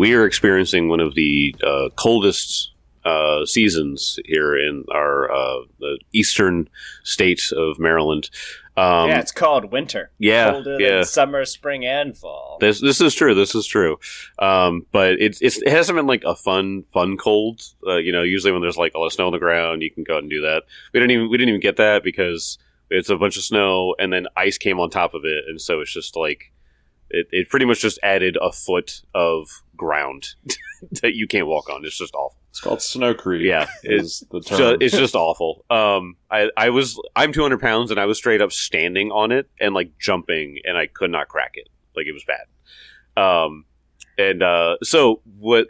we are experiencing one of the coldest seasons here in our the eastern state of Maryland. It's called winter. Yeah, colder than summer, spring, and fall. This is true. This is true. But it hasn't been like a fun cold. Usually when there's like a lot of snow on the ground, you can go out and do that. We didn't even get that because it's a bunch of snow and then ice came on top of it, and so it's just like it pretty much just added a foot of ground that you can't walk on. It's just awful. It's called snowcrete. Yeah, is the term. It's just awful. I'm 200 pounds and I was straight up standing on it and like jumping and I could not crack it. Like it was bad. So what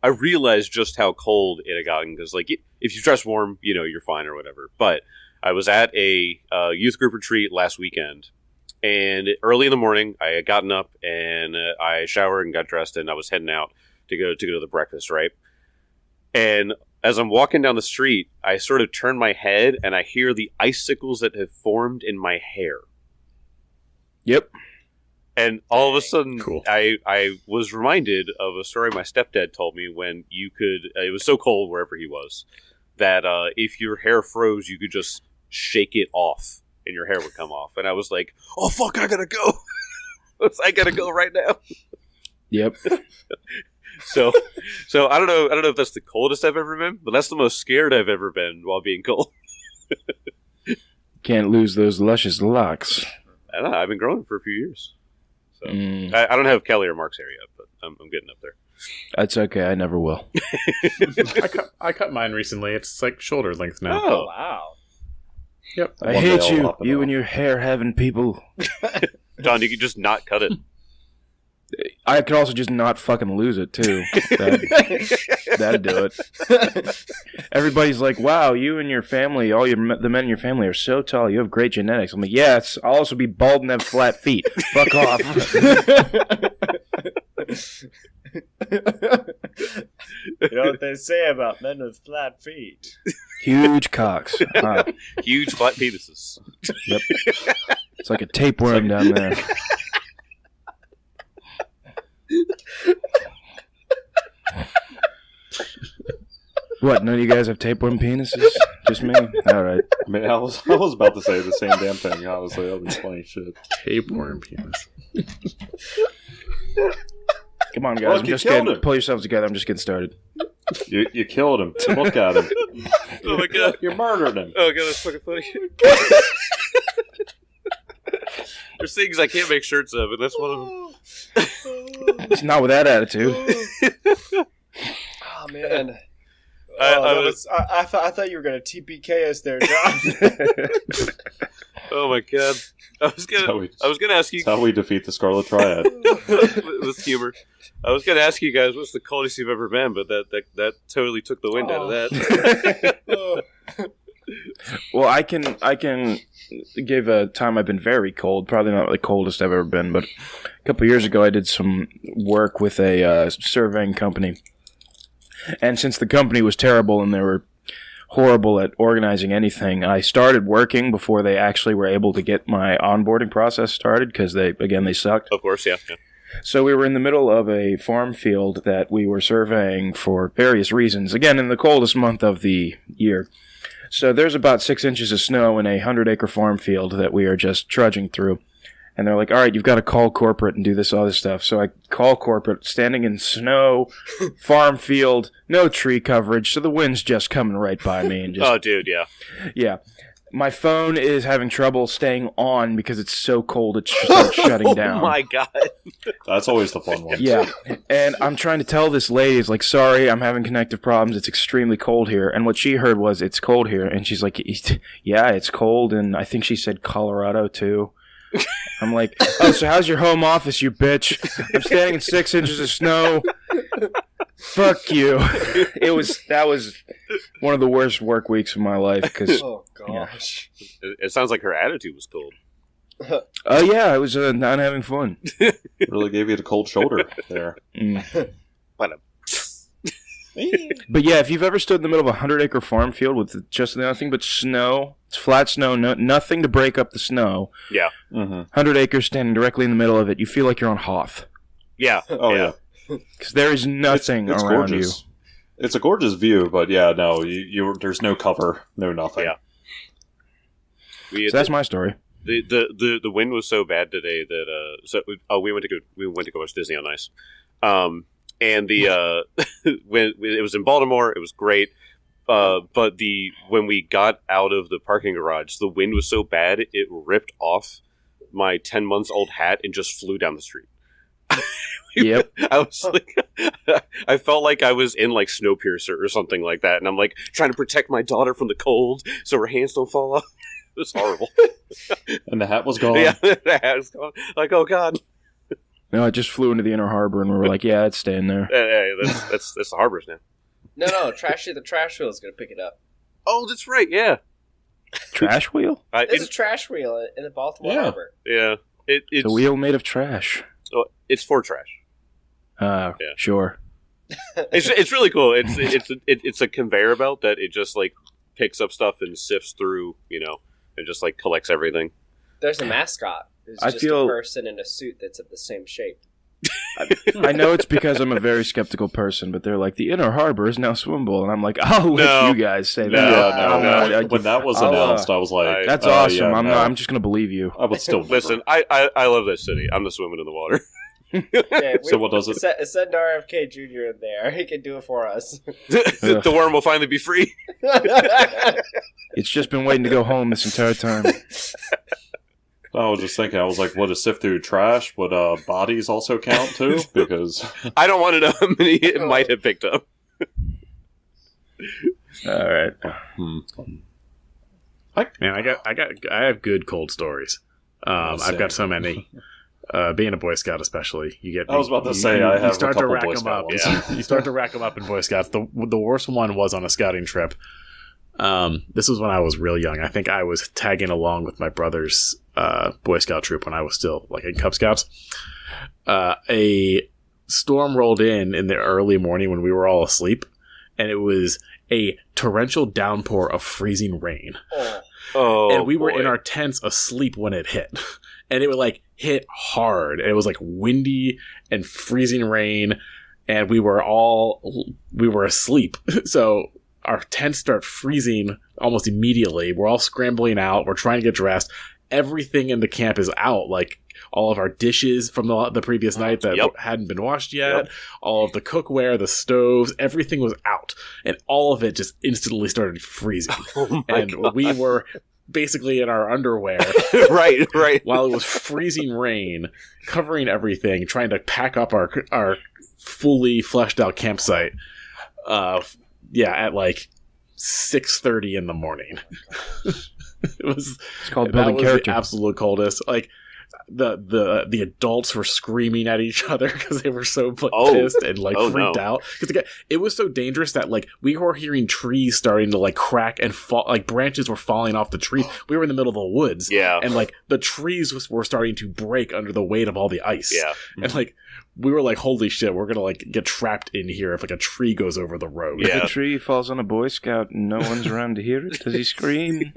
I realized just how cold it had gotten because like if you dress warm, you're fine or whatever. But I was at a youth group retreat last weekend. And early in the morning, I had gotten up and I showered and got dressed and I was heading out to go to the breakfast, right? And as I'm walking down the street, I sort of turn my head and I hear the icicles that have formed in my hair. Yep. And all of a sudden, cool. I was reminded of a story my stepdad told me when it was so cold wherever he was, that if your hair froze, you could just shake it off and your hair would come off. And I was like, oh, fuck, I gotta go. I gotta go right now. Yep. So I don't know if that's the coldest I've ever been, but that's the most scared I've ever been while being cold. Can't lose those luscious locks. I don't know. I've been growing for a few years. So I don't have Kelly or Mark's hair yet, but I'm getting up there. That's okay. I never will. I cut mine recently. It's like shoulder length now. Oh, wow. Yep. I hate you and your hair having people. John, you could just not cut it. I could also just not fucking lose it, too. That'd do it. Everybody's like, wow, you and your family, the men in your family are so tall. You have great genetics. I'm like, yes, I'll also be bald and have flat feet. Fuck off. You know what they say about men with flat feet? Huge cocks. Huge flat penises. Yep. It's like a tapeworm down there. What? None of you guys have tapeworm penises? Just me? All right. I mean, I was about to say the same damn thing. Honestly, that was funny shit. Tapeworm penis. Come on, guys. Pull yourselves together. I'm just getting started. You killed him. Look at him. Oh my god! You murdered him. Oh god, that's fucking funny. There's things I can't make shirts of, and that's one of them. It's not with that attitude. Oh man. I thought you were going to TPK us there, John. Oh my god! I was gonna ask you. That's how we defeat the Scarlet Triad. with humor. I was gonna ask you guys what's the coldest you've ever been, but that totally took the wind out of that. Well, I can give a time I've been very cold. Probably not the coldest I've ever been, but a couple of years ago I did some work with a surveying company. And since the company was terrible and they were horrible at organizing anything, I started working before they actually were able to get my onboarding process started because they sucked. Of course, yeah. So we were in the middle of a farm field that we were surveying for various reasons. Again, in the coldest month of the year. So there's about 6 inches of snow in a 100-acre farm field that we are just trudging through. And they're like, all right, you've got to call corporate and do this other stuff. So I call corporate, standing in snow, farm field, no tree coverage, so the wind's just coming right by me. And just, oh, dude, yeah. Yeah. My phone is having trouble staying on because it's so cold it starts shutting down. Oh, my God. That's always the fun one. Yeah. And I'm trying to tell this lady, it's like, sorry, I'm having connective problems. It's extremely cold here. And what she heard was, it's cold here. And she's like, yeah, it's cold. And I think she said Colorado, too. I'm like, oh, so how's your home office, you bitch? I'm standing in 6 inches of snow. Fuck you. That was one of the worst work weeks of my life. Cause, oh, gosh. Yeah. It sounds like her attitude was cold. Oh, yeah, I was not having fun. Really gave you the cold shoulder there. But yeah, if you've ever stood in the middle of a 100-acre farm field with just nothing but snow, it's flat snow, nothing to break up the snow. Yeah. 100 acres standing directly in the middle of it, you feel like you're on Hoth. Yeah. Oh yeah, Because there is nothing it's around gorgeous. It's a gorgeous view, but yeah, no, you there's no cover, no nothing. Yeah. you. So that's my story. The wind was so bad today that we went to go watch Disney on Ice, and the when it was in Baltimore, it was great. But when we got out of the parking garage, the wind was so bad it ripped off my 10 months old hat and just flew down the street. Yep. I was like, I felt like I was in like Snowpiercer or something like that, and I'm like trying to protect my daughter from the cold so her hands don't fall off. It was horrible. And the hat was gone. Yeah, the hat was gone. Like, oh god. No, it just flew into the Inner Harbor, and we were like, yeah, it's staying there. Hey, that's the harbors now. No, Trashy the Trash Wheel is going to pick it up. Oh, that's right. Yeah. Trash wheel? There's a trash wheel in the Baltimore Harbor. Yeah. It's a wheel made of trash. It's for trash. Yeah. Sure. It's really cool. It's a conveyor belt that it just like picks up stuff and sifts through, and just like collects everything. There's a mascot. Who's I just feel- a person in a suit that's of the same shape. I know it's because I'm a very skeptical person, but they're like, the Inner Harbor is now swimmable. And I'm like, I'll let No. you guys say that. Yeah, when that was announced, I was like, That's awesome. yeah, I'm just going to believe you. I would still Listen, I love that city. I'm the swimming in the water. Yeah, So what does it? Send RFK Jr. in there. He can do it for us. The worm will finally be free. It's just been waiting to go home this entire time. I was just thinking, I was like, would it sift through trash? Would bodies also count too? Because I don't want to know how many it might have picked up. All right. Man, I have good cold stories. I've got so many. Being a Boy Scout, especially, you get. I was about to say I have a start to couple rack Boy them Scout up. ones. Yeah, you start to rack them up in Boy Scouts. The worst one was on a scouting trip. This was when I was real young. I think I was tagging along with my brother's Boy Scout troop when I was still like in Cub Scouts. A storm rolled in the early morning when we were all asleep, and it was a torrential downpour of freezing rain. Oh, and we were boy. in our tents asleep when it hit. And it would like hit hard. And it was like windy and freezing rain. And we were asleep. So our tents start freezing almost immediately. We're all scrambling out. We're trying to get dressed. Everything in the camp is out. Like all of our dishes from the previous night that hadn't been washed yet. All of the cookware, the stoves, everything was out. And all of it just instantly started freezing. God. We were basically in our underwear. right. While it was freezing rain, covering everything, trying to pack up our fully fleshed out campsite. At like 6:30 in the morning. It's called building character. The absolute coldest. Like the adults were screaming at each other because they were so pissed and freaked out. Because it was so dangerous that like we were hearing trees starting to like crack and fall. Like branches were falling off the trees. We were in the middle of the woods. Yeah, and like the trees were starting to break under the weight of all the ice. Yeah, and like we were like, holy shit, we're gonna like get trapped in here if like a tree goes over the road. If a tree falls on a Boy Scout and no one's around to hear it, does he scream?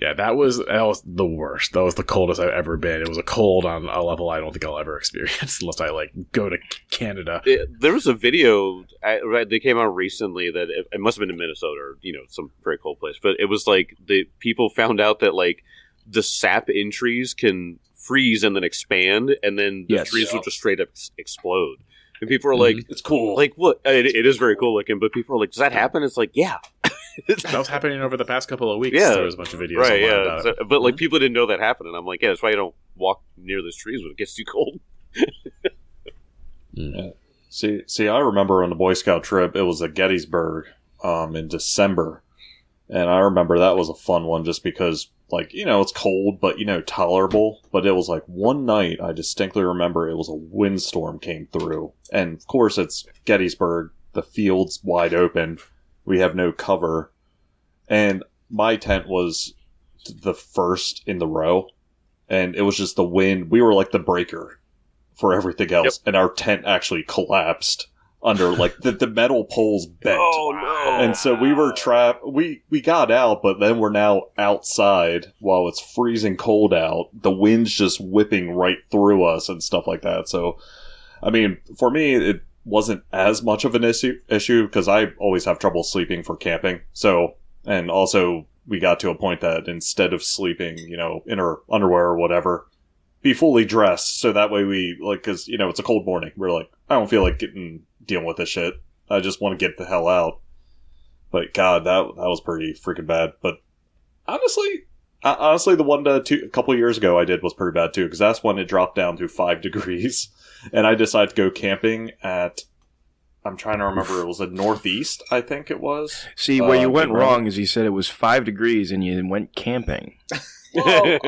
Yeah, that was the worst. That was the coldest I've ever been. It was a cold on a level I don't think I'll ever experience unless I like go to Canada. There was a video that came out recently that it must have been in Minnesota or some very cold place, but it was like the people found out that like the sap in trees can freeze and then expand, and then the trees will just straight up explode. And people are like, "It's cool." Like, what? It is very cool looking, but people are like, "Does that happen?" It's like, yeah. That was happening over the past couple of weeks. Yeah, there was a bunch of videos online about it. But like people didn't know that happened, and I'm like, yeah, that's why you don't walk near those trees when it gets too cold. Yeah. See, I remember on the Boy Scout trip, it was at Gettysburg in December, and I remember that was a fun one just because, like, it's cold, but tolerable. But it was like one night, I distinctly remember it was a windstorm came through, and of course it's Gettysburg, the field's wide open. We have no cover, and my tent was the first in the row, and it was just the wind. We were like the breaker for everything else, and our tent actually collapsed under, like the metal poles bent. Oh no! And so we were trapped. We got out, but then we're now outside while it's freezing cold out. The wind's just whipping right through us and stuff like that. So, I mean, for me, it wasn't as much of an issue because I always have trouble sleeping for camping. So, and also we got to a point that instead of sleeping, in our underwear or whatever, be fully dressed. So that way we, like, because, it's a cold morning. We're like, I don't feel like dealing with this shit. I just want to get the hell out. But God, that was pretty freaking bad. But honestly, the one a couple of years ago I did was pretty bad too, because that's when it dropped down to 5 degrees, and I decided to go camping at. I'm trying to remember. It was the Northeast, I think it was. See, where you went wrong is you said it was 5 degrees and you went camping. Well,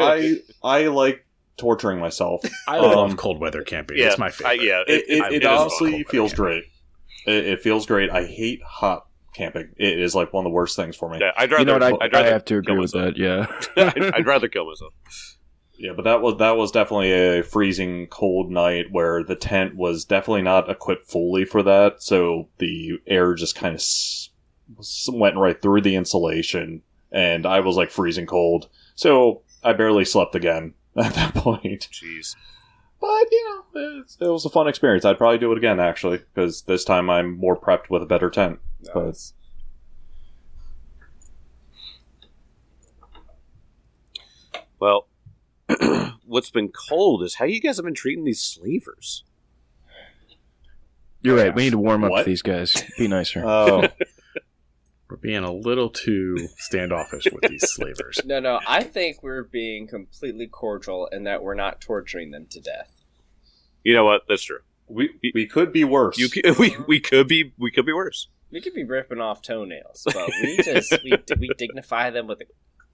I like torturing myself. I love cold weather camping. It's my favorite. It honestly feels great. It feels great. I hate hot camping. It is like one of the worst things for me. Yeah, I'd rather. I have to agree with that. Yeah, I'd rather kill myself. Yeah, but that was definitely a freezing cold night where the tent was definitely not equipped fully for that. So the air just kind of went right through the insulation, and I was like freezing cold. So I barely slept again at that point. Jeez. But, it was a fun experience. I'd probably do it again, actually, because this time I'm more prepped with a better tent. Nice. Well, what's been cold is how you guys have been treating these slavers. You're right. We need to warm up What? to these guys. Be nicer. Oh, We're being a little too standoffish with these slavers. No, I think we're being completely cordial and that we're not torturing them to death. You know what? That's true. we could be worse. We could be worse. We could be ripping off toenails, but we dignify them with a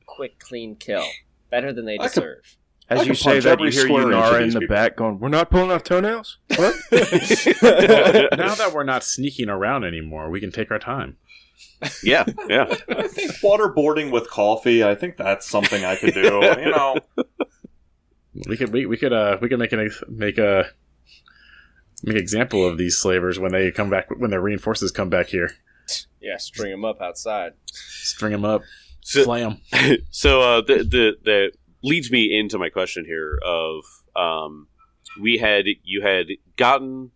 quick, clean kill. Better than they I could- deserve. As I you can say punch that, every you hear square inch of Yunara in these the people. back going, "We're not pulling off toenails." What? Now that we're not sneaking around anymore, we can take our time. Yeah. I think waterboarding with coffee. I think that's something I could do. We could make an example of these slavers when they come back, when their reinforcements come back here. Yeah, string them up outside. String them up, So- flay them. So the leads me into my question here of you had gotten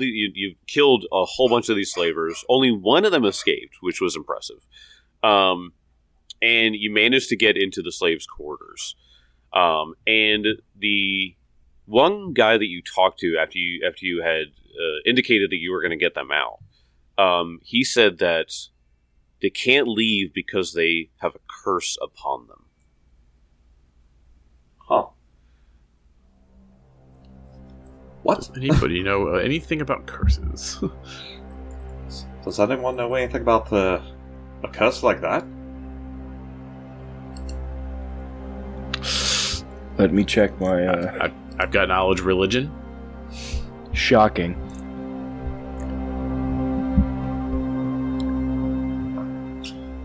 you killed a whole bunch of these slavers. Only one of them escaped, which was impressive. And you managed to get into the slaves' quarters. And the one guy that you talked to after you had indicated that you were going to get them out, he said that they can't leave because they have a curse upon them. Huh. What? Anybody know anything about curses? Does anyone know anything about a curse like that? Let me check my I've got knowledge religion. shocking.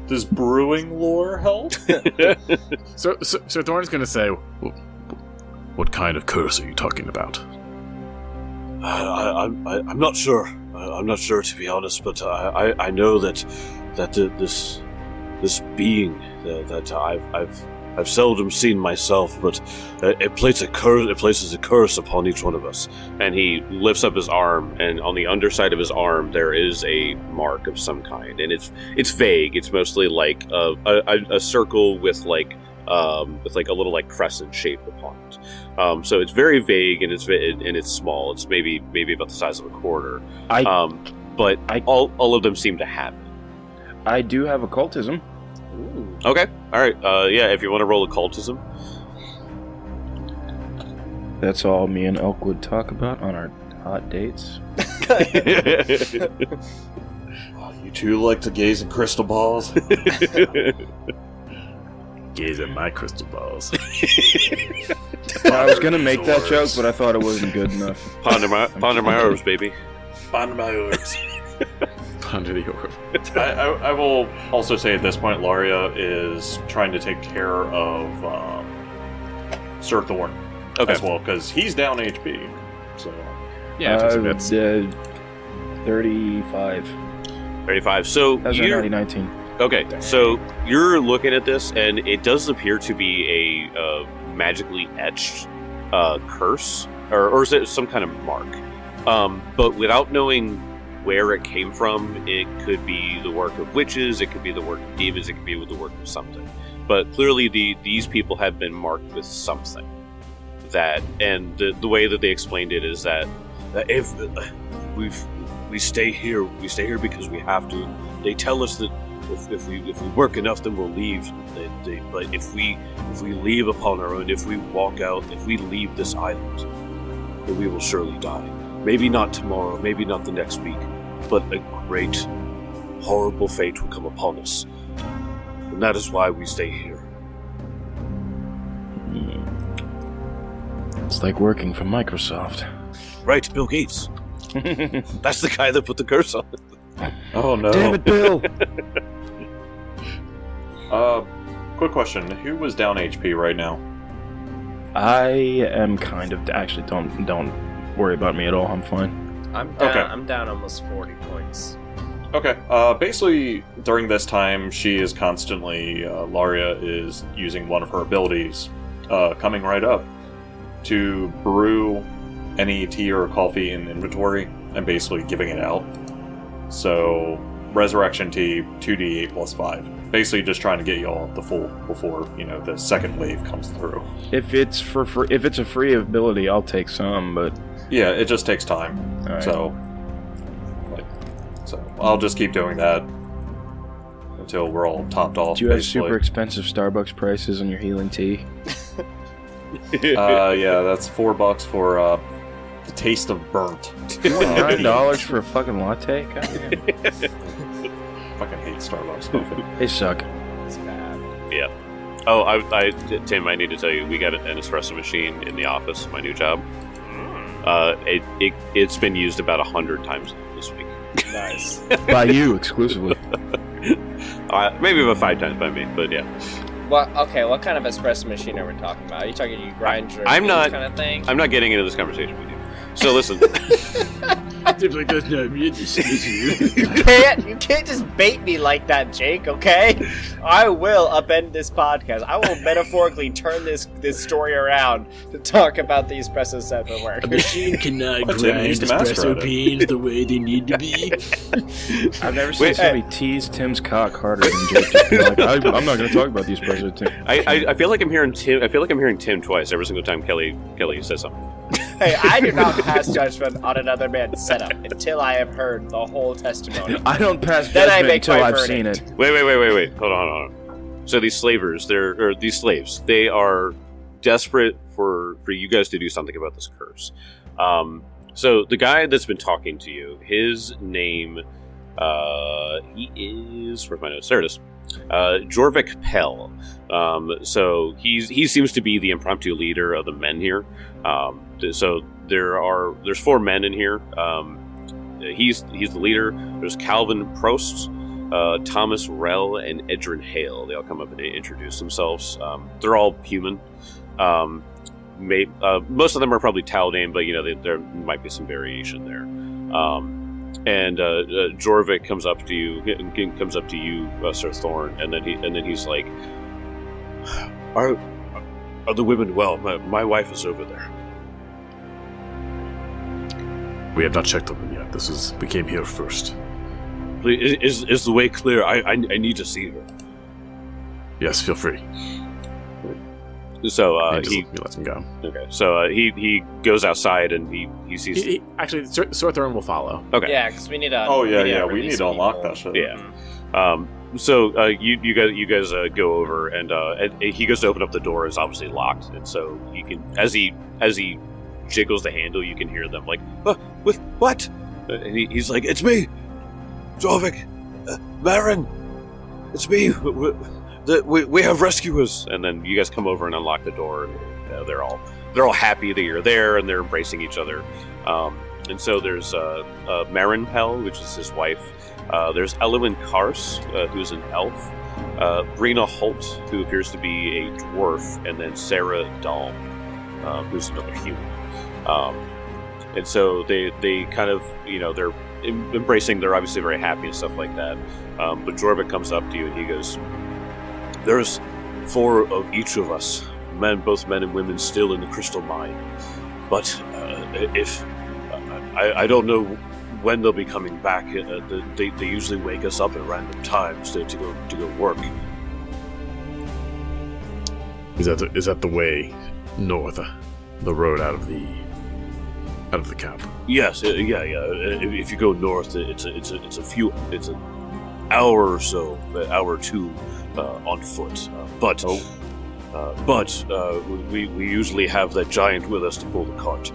Does brewing lore help? So Thorn's going to say, "What kind of curse are you talking about?" I'm not sure. I'm not sure, to be honest, but I know that this being that I've seldom seen myself, but it places a curse upon each one of us. And he lifts up his arm, and on the underside of his arm there is a mark of some kind, and it's vague. It's mostly like a circle with like a little like crescent shape upon it. So it's very vague, and it's small. It's maybe about the size of a quarter. But all of them seem to have it. I do have occultism. Ooh. Okay, all right. Yeah, if you want to roll occultism. That's all me and Elk would talk about on our hot dates. Oh, you two like to gaze in crystal balls? Gaze at my crystal balls. I was gonna make that joke, but I thought it wasn't good enough. Ponder my herbs, baby. Find my orbs. Under the orb. I will also say at this point, Laria is trying to take care of Sir Thorn Okay. as well, because he's down HP. So Yeah, take some bits. 35. 35. So That was in you're 2019. okay. So you're looking at this, and it does appear to be a magically etched curse, or is it some kind of mark? But without knowing where it came from, it could be the work of witches, it could be the work of demons, it could be the work of something. But clearly, these people have been marked with something. And the way that they explained it is that if we stay here because we have to. They tell us that if we work enough, then we'll leave. But if we leave upon our own, if we walk out, if we leave this island, then we will surely die. Maybe not tomorrow, maybe not the next week, but a great, horrible fate will come upon us. And that is why we stay here. It's like working for Microsoft. Right, Bill Gates. That's the guy that put the curse on it. Oh no! Damn it, Bill! Quick question: who was down HP right now? I am kind of... Actually, don't worry about me at all. I'm fine. I'm down. Okay. I'm down almost 40 points. Okay. Basically, during this time, she is constantly Laria is using one of her abilities, coming right up, to brew any tea or coffee in inventory and basically giving it out. So, resurrection tea, 2d8 plus 5. Basically, just trying to get you all the full before the second wave comes through. If it's if it's a free ability, I'll take some. But Yeah, it just takes time. all right. So I'll just keep doing that until we're all topped off. Do you have basically. super expensive Starbucks prices on your healing tea? Yeah, that's $4 for the taste of burnt. $9 for a fucking latte? God damn. Fucking hate Starbucks coffee. They suck. It's bad. Yeah. Oh, Tim, I need to tell you, we got an espresso machine in the office, my new job. It's been used about 100 times this week. Nice. By you exclusively. Maybe about 5 times by me, but yeah. What kind of espresso machine are we talking about? Are you talking you grind your I'm not- kind of thing? I'm not getting into this conversation with you. So listen, Typically does not mean this You can't just bait me like that, Jake, okay? I will upend this podcast. I will metaphorically turn this story around to talk about the espresso set at work. A machine cannot But Tim grind used to master espresso at it. beans the way they need to be. I've never seen Wait, somebody tease Tim's cock harder than Jake. Just being like, I'm not going to talk about the espresso thing. I feel like I'm hearing Tim. I feel like I'm hearing Tim twice every single time Kelly says something. Hey, I do not pass judgment on another man's setup until I have heard the whole testimony. I don't pass Then I judgment make until my I've verdict. seen it. Wait. Hold on. So these slaves, these slaves, they are desperate for you guys to do something about this curse. So the guy that's been talking to you, his name, he is, where's my notes? There it is. Jorvik Pell. So he seems to be the impromptu leader of the men here. So there's 4 men in here. He's the leader. There's Calvin Prost, Thomas Rell, and Edrin Hale. They all come up and they introduce themselves. They're all human. Most of them are probably Taldane, but there might be some variation there. And Jorvik comes up to you, Sir Thorn, and then he's like, "Are the women well? My wife is over there." We have not checked on them yet. We came here first. Please, is the way clear? I need to see her. Yes, feel free. So He lets him go. okay. So he goes outside and he sees. Actually, Sorthorn will follow. Okay. Yeah, because we need to. Oh yeah, we release need to unlock people. that shit. Yeah. So you guys go over and he goes to open up the door. It's obviously locked, and so you can as he jiggles the handle, you can hear them like, what? And he's like, "It's me, Jorvik, Baron. It's me. We have rescuers." And then you guys come over and unlock the door. And, they're all happy that you're there, and they're embracing each other. And so there's Marin Pell, which is his wife. There's Elwyn Kars, who's an elf. Brina Holt, who appears to be a dwarf, and then Sarah Dahl, who's another human. and so they kind of, they're embracing. They're obviously very happy and stuff like that. But Jorvik comes up to you and he goes, "There's 4 of each of us, both men and women, still in the crystal mine. But if I don't know when they'll be coming back. They usually wake us up at random times to go work." Is that the way north, the road out of the camp? Yes, yeah. If you go north, it's an hour or so, an hour or two on foot. But we usually have that giant with us to pull the cart.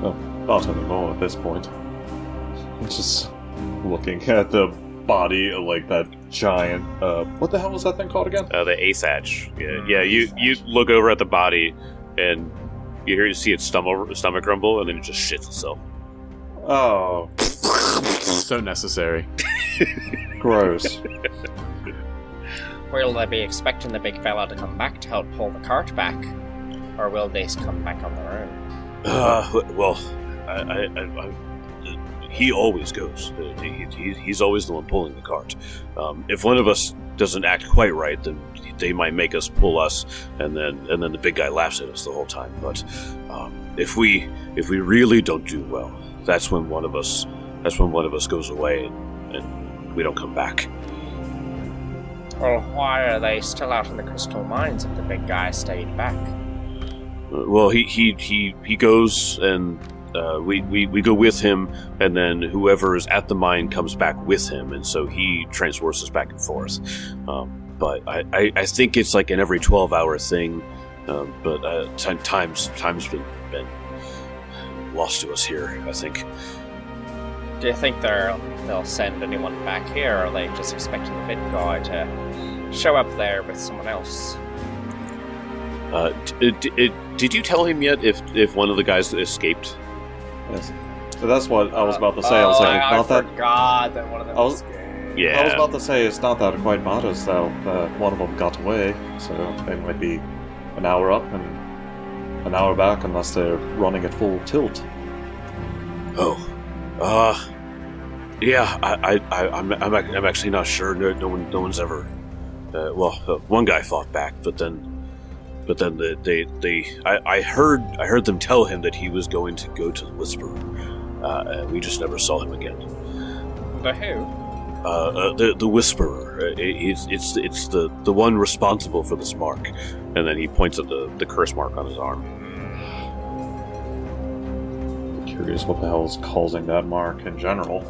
Oh, not anymore at this point. Just looking at the body of like that giant. What the hell was that thing called again? The Asatch. Yeah. You look over at the body, and you see its stomach rumble, and then it just shits itself. Oh, so necessary. gross. Will they be expecting the big fella to come back to help pull the cart back? Or will they come back on their own? Well, he always goes. He's always the one pulling the cart. If one of us doesn't act quite right, then they might make us pull us, and then the big guy laughs at us the whole time. But if we really don't do well, that's when one of us goes away and we don't come back. Well, why are they still out in the crystal mines if the big guy stayed back? Well, he goes, and we go with him, and then whoever is at the mine comes back with him, and so he transports us back and forth. But I think it's like an every 12-hour thing. But time's been lost to us here, I think. Do you think they'll send anyone back here, or are they just expecting the big guy to show up there with someone else? Did you tell him yet if one of the guys escaped? Yes. So that's what I was about to say. I was like, I not that. forgot that one of them escaped. Yeah. I was about to say it's not that it quite matters though that one of them got away, so they might be an hour up and an hour back unless they're running at full tilt. Oh, yeah. I'm actually not sure. No one's ever. One guy fought back, but then I heard them tell him that he was going to go to the Whisperer, and we just never saw him again. The who? The Whisperer. It's the one responsible for this mark, and then he points at the curse mark on his arm. I'm curious what the hell is causing that mark in general.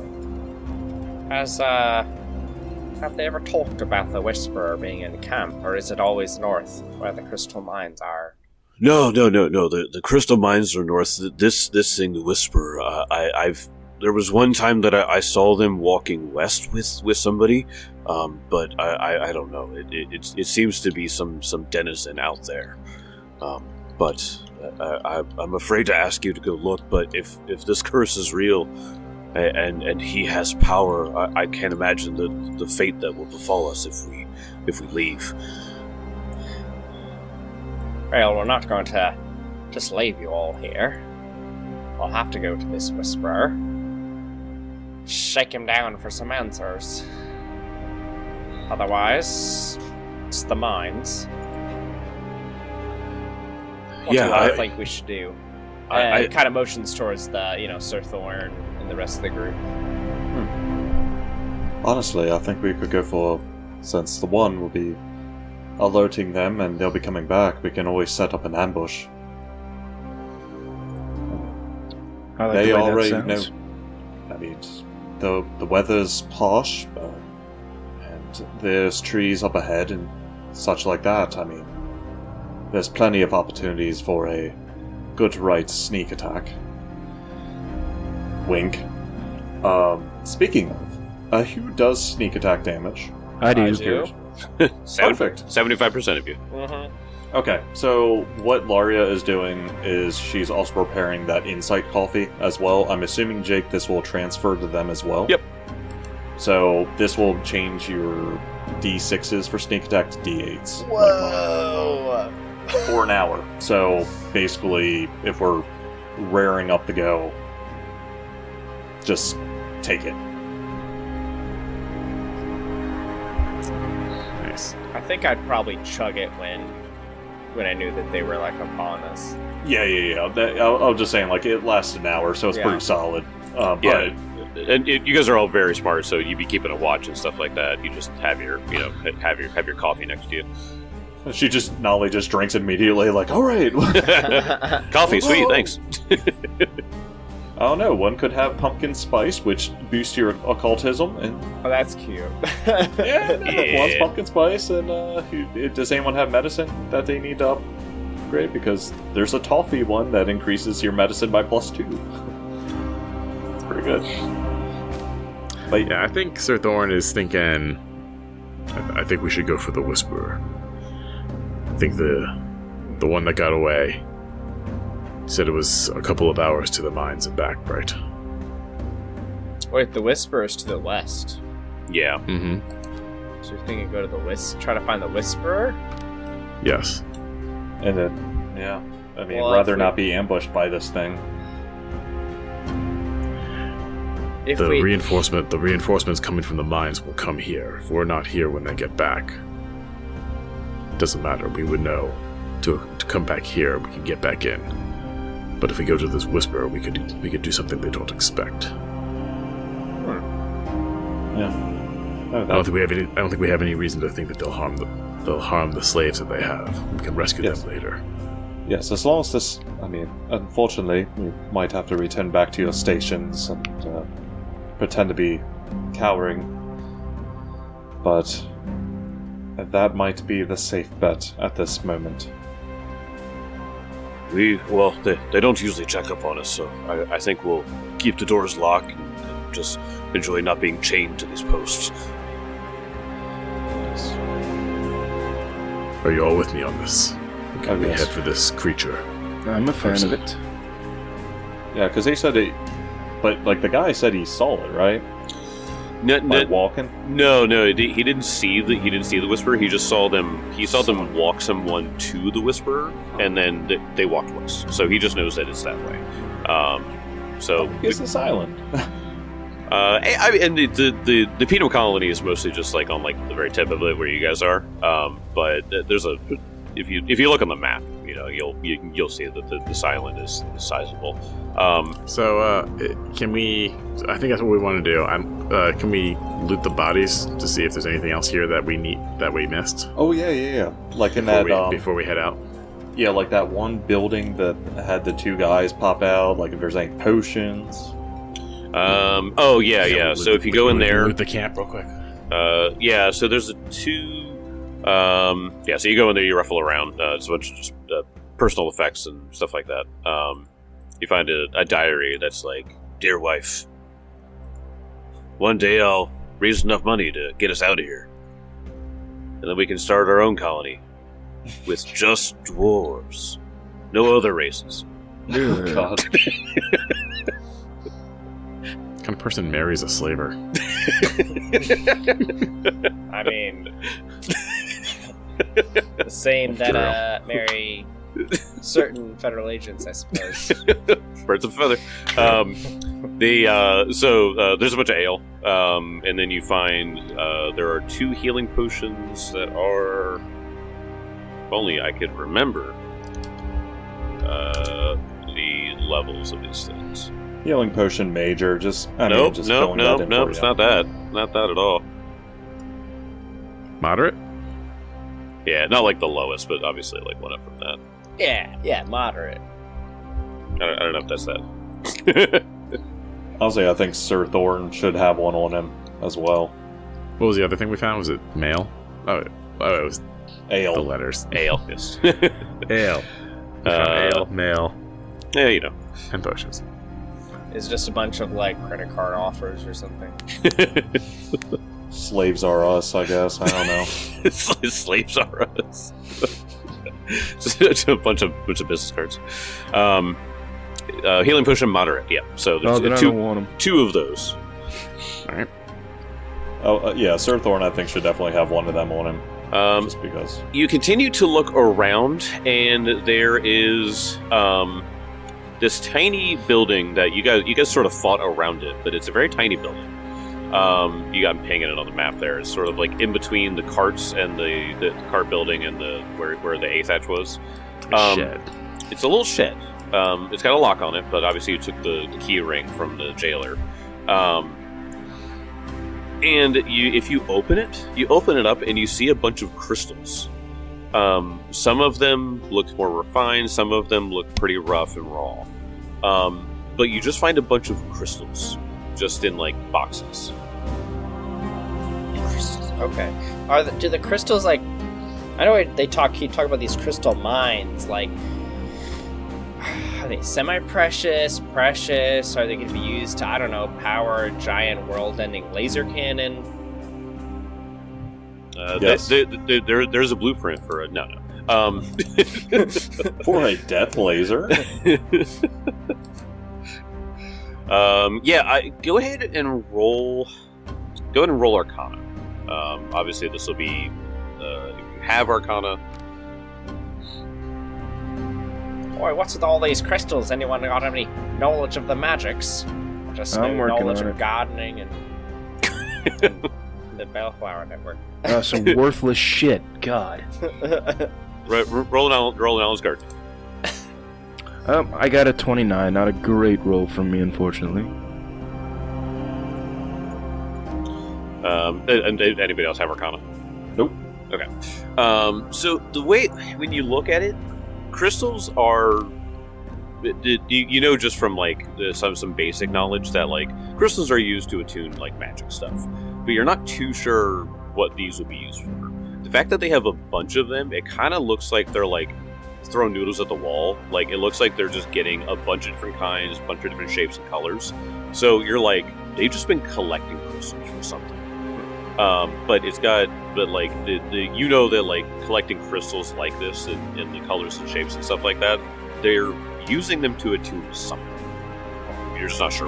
Have they ever talked about the Whisperer being in camp, or is it always north, where the crystal mines are? No. The crystal mines are north. This thing, the Whisperer. There was one time that I saw them walking west with somebody, but I don't know. It seems to be some denizen out there. But I'm afraid to ask you to go look. But if this curse is real, and he has power, I can't imagine the fate that will befall us if we leave. Well, we're not going to just leave you all here. I'll have to go to this Whisperer. Shake him down for some answers. Otherwise, it's the mines. What do you think we should do? I kind of motions towards the, Sir Thorn and the rest of the group. Honestly, I think we could go for, since the one will be alerting them and they'll be coming back, we can always set up an ambush. I like They the way already that know. sounds. I mean, the weather's harsh, and there's trees up ahead and such like that. I mean, there's plenty of opportunities for a good right sneak attack. Wink. Speaking of, who does sneak attack damage? I do. I do. Perfect. 75% of you. Mm-hmm. Okay, so what Laria is doing is she's also preparing that insight coffee as well. I'm assuming, Jake, this will transfer to them as well? Yep. So this will change your D6s for sneak attack to D8s. Whoa! For an hour. So basically, if we're raring up to go, just take it. Nice. I think I'd probably chug it when I knew that they were like upon us. Yeah. I was just saying, like, it lasted an hour, so it's Yeah. pretty solid. Yeah. And you guys are all very smart, so you'd be keeping a watch and stuff like that. You just have your coffee next to you. But she just drinks immediately, like, all right. Coffee, sweet, thanks. I don't know. One could have pumpkin spice, which boosts your occultism, and Oh, that's cute. Yeah. one's pumpkin spice. And does anyone have medicine that they need to upgrade? Because there's a toffee one that increases your medicine by +2. It's pretty good. But Yeah, I think Sir Thorn is thinking. I think we should go for the Whisperer. I think the one that got away said it was a couple of hours to the mines and back, right? Wait, the Whisperer's to the west. Yeah. Mm-hmm. So you're thinking go to the try to find the Whisperer? Yes. and then, yeah, I mean, Well, rather if we- not be ambushed by this thing. If The we reinforcements coming from the mines will come here. If we're not here when they get back, doesn't matter. We would know to come back here. We can get back in. But if we go to this Whisperer, we could do something they don't expect. Yeah. Oh, I don't think we have any reason to think that they'll harm the slaves that they have. We can rescue Yes. them later. Yes, as long as this... I mean, unfortunately, you might have to return back to your stations and pretend to be cowering. But that might be the safe bet at this moment. They don't usually check up on us, so I think we'll keep the doors locked and just enjoy not being chained to these posts. Are you all with me on this? Can we yes. head for this creature? I'm a fan of it. Yeah, because they said it... But, like, the guy said he saw it, right? By walking? No, he didn't see the Whisperer. He just saw them. He saw them walk someone to the Whisperer, and then they walked west. So he just knows that it's that way. It's this island. And the penal colony is mostly just like on like the very tip of it where you guys are. But there's if you look on the map, you'll see that this island is sizable. Can we? I think that's what we want to do. Can we loot the bodies to see if there's anything else here that we missed? Oh, yeah. Like in Before we head out. Yeah, like that one building that had the two guys pop out, like if there's any potions. So if you go in there, loot the camp real quick. so there's so you go in there, you ruffle around. It's a bunch of just personal effects and stuff like that. You find a diary that's like, "Dear wife, one day I'll raise enough money to get us out of here, and then we can start our own colony with just dwarves, no other races." Oh, God. What kind of person marries a slaver? I mean, the same that marry certain federal agents, I suppose. Birds of a feather. There's a bunch of ale, and then you find there are 2 healing potions that are. If only I could remember the levels of these things. Healing potion major, just... No, filling that in for it's you. not that. Not that at all. Moderate? Yeah, not like the lowest, but obviously like one up from that. Yeah, moderate. I don't know if that's that. Honestly, I think Sir Thorn should have one on him as well. What was the other thing we found? Was it mail? Oh, it was Ale. the letters. Ale, yes. Ale. We found ale, mail, Yeah, and potions. It's just a bunch of like credit card offers or something. Slaves are us, I guess. I don't know. Slaves are us. It's a bunch of business cards. Healing potion moderate. Yeah. So Oh, then there's I don't want them. 2 of those. All right. Oh, yeah, Sir Thorn, I think, should definitely have one of them on him. Just because. You continue to look around, and there this tiny building that you guys sort of fought around it, but it's a very tiny building. You got pinging it on the map there. It's sort of like in between the carts and the cart building and the where the A-thatch was. Shed. It's a little shed. It's got a lock on it, but obviously you took the key ring from the jailer. And if you open it up and you see a bunch of crystals. Some of them look more refined, some of them look pretty rough and raw. But you just find a bunch of crystals, just in like boxes. Okay. Do the crystals like? I know they keep talking about these crystal mines. Like, are they semi-precious, precious? Are they going to be used to, I don't know, power a giant world-ending laser cannon? Yes. There's a blueprint for it. No. For a death laser? Go ahead and roll Arcana. Obviously, this will be if you have Arcana. Boy, what's with all these crystals? Anyone got any knowledge of the magics? Just I'm working knowledge on of it. gardening and the Bellflower Network. Some worthless shit. God. Roll an Knowledge Garden. I got a 29. Not a great roll from me, unfortunately. And anybody else have Arcana? Nope. Okay. So the way when you look at it, crystals are. You know, just from like some basic knowledge that like crystals are used to attune like magic stuff, but you're not too sure what these will be used for. The fact that they have a bunch of them, it kind of looks like they're like throwing noodles at the wall. Like it looks like they're just getting a bunch of different kinds, a bunch of different shapes and colors. So you're like, they've just been collecting crystals for something. But like you know that like collecting crystals like this in the colors and shapes and stuff like that, they're using them to attune to something. You're just not sure.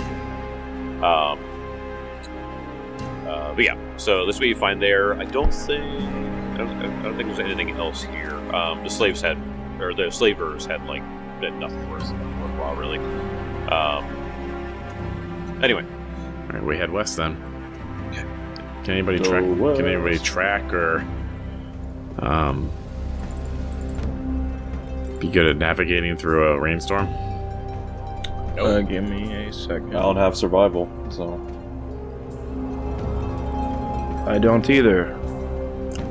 But yeah, so this is what you find there. I don't think there's anything else here. The slaves had, or the slavers had like nothing worthwhile really. Anyway, All right, we head west then. Okay. Can anybody Go track? west. Can anybody track or be good at navigating through a rainstorm? Give me a second. I don't have survival, so. I don't either.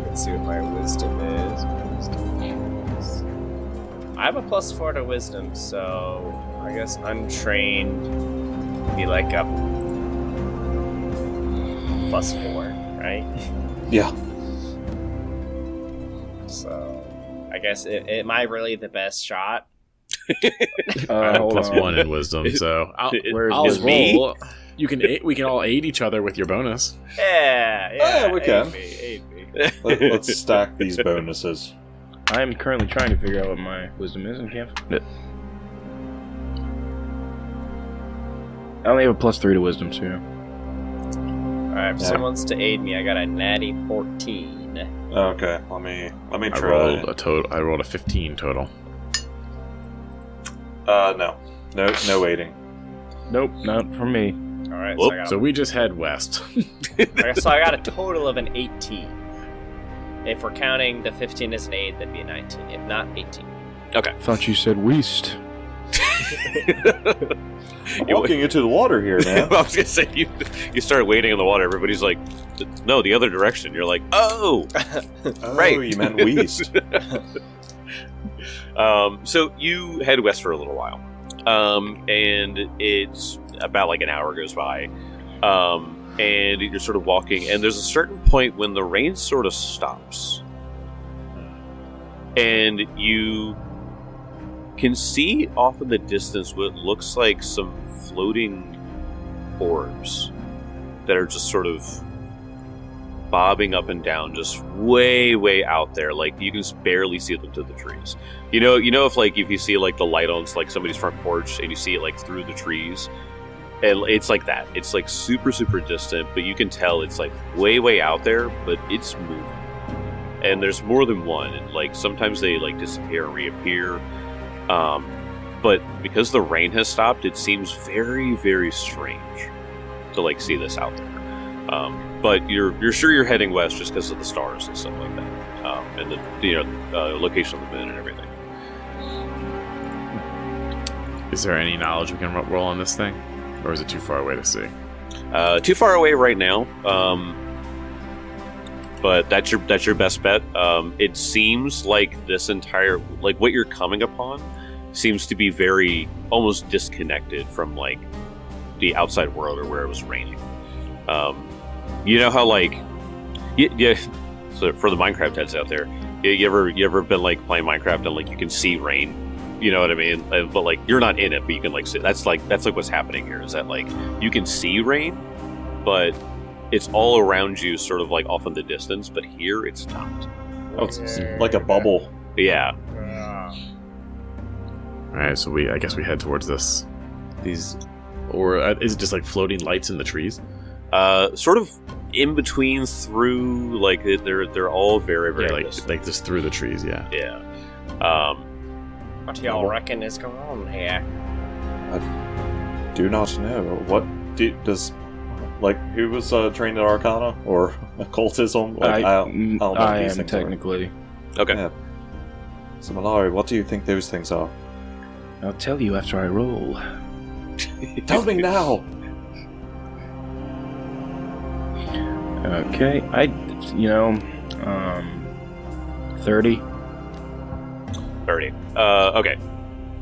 Let's see what my wisdom is. I have a +4 to wisdom, so I guess untrained would be like a +4, right? Yeah. So I guess am I really the best shot? Hold on. +1 in wisdom, so Where's I'll his roll. We can all aid each other with your bonus. Yeah, we can. Aid me. Let's stack these bonuses. I am currently trying to figure out what my wisdom is and can't find it. I only have a +3 to wisdom, so yeah. Alright, if Yeah. someone wants to aid me, I got a natty 14. Okay, let me I try. rolled I rolled a 15 total. No waiting. Nope, not from me. Alright, Whoop. so I got So we just head west. so I got a total of an 18. If we're counting the 15 as an aid, that'd be a 19. If not, 18. Thought you said Weast. I'm walking into the water here, I man. was gonna say you start wading in the water. Everybody's like, no, the other direction. You're like, oh, right. Oh, you meant Weast. So you head west for a little while, and it's about like an hour goes by, and you're sort of walking, and there's a certain point when the rain sort of stops, and you can see off in the distance what looks like some floating orbs that are just sort of bobbing up and down, just way out there. Like you can just barely see them to the trees. You know if you see like the light on like somebody's front porch and you see it like through the trees, and it's like that. It's like super distant, but you can tell it's like way out there, but it's moving. And there's more than one, and like sometimes they like disappear and reappear. but because the rain has stopped, it seems very, very strange to like see this out there. But you're sure you're heading west just because of the stars and stuff like that, and the location of the moon and everything. Is there any knowledge we can roll on this thing, or is it too far away to see? Too far away right now. But that's your best bet. It seems like this entire what you're coming upon seems to be very almost disconnected from like the outside world or where it was raining. You know how yeah. So for the Minecraft heads out there, you ever been like playing Minecraft and like you can see rain? You know what I mean? But like you're not in it, but you can like see. That's like what's happening here. Is that like you can see rain, but it's all around you, sort of like off in the distance. But here it's not. Oh, it's like a bubble. Yeah. All right, so I guess we head towards these, or is it just like floating lights in the trees? Sort of in between, through like they're all very, very like just through the trees. Yeah. Yeah. What do y'all reckon is going on here? I do not know. What does who was trained at Arcana or occultism? I don't know I these am things technically. Okay. Yeah. So Malari, what do you think those things are? I'll tell you after I roll. Tell me now. Okay, 30. 30. Okay.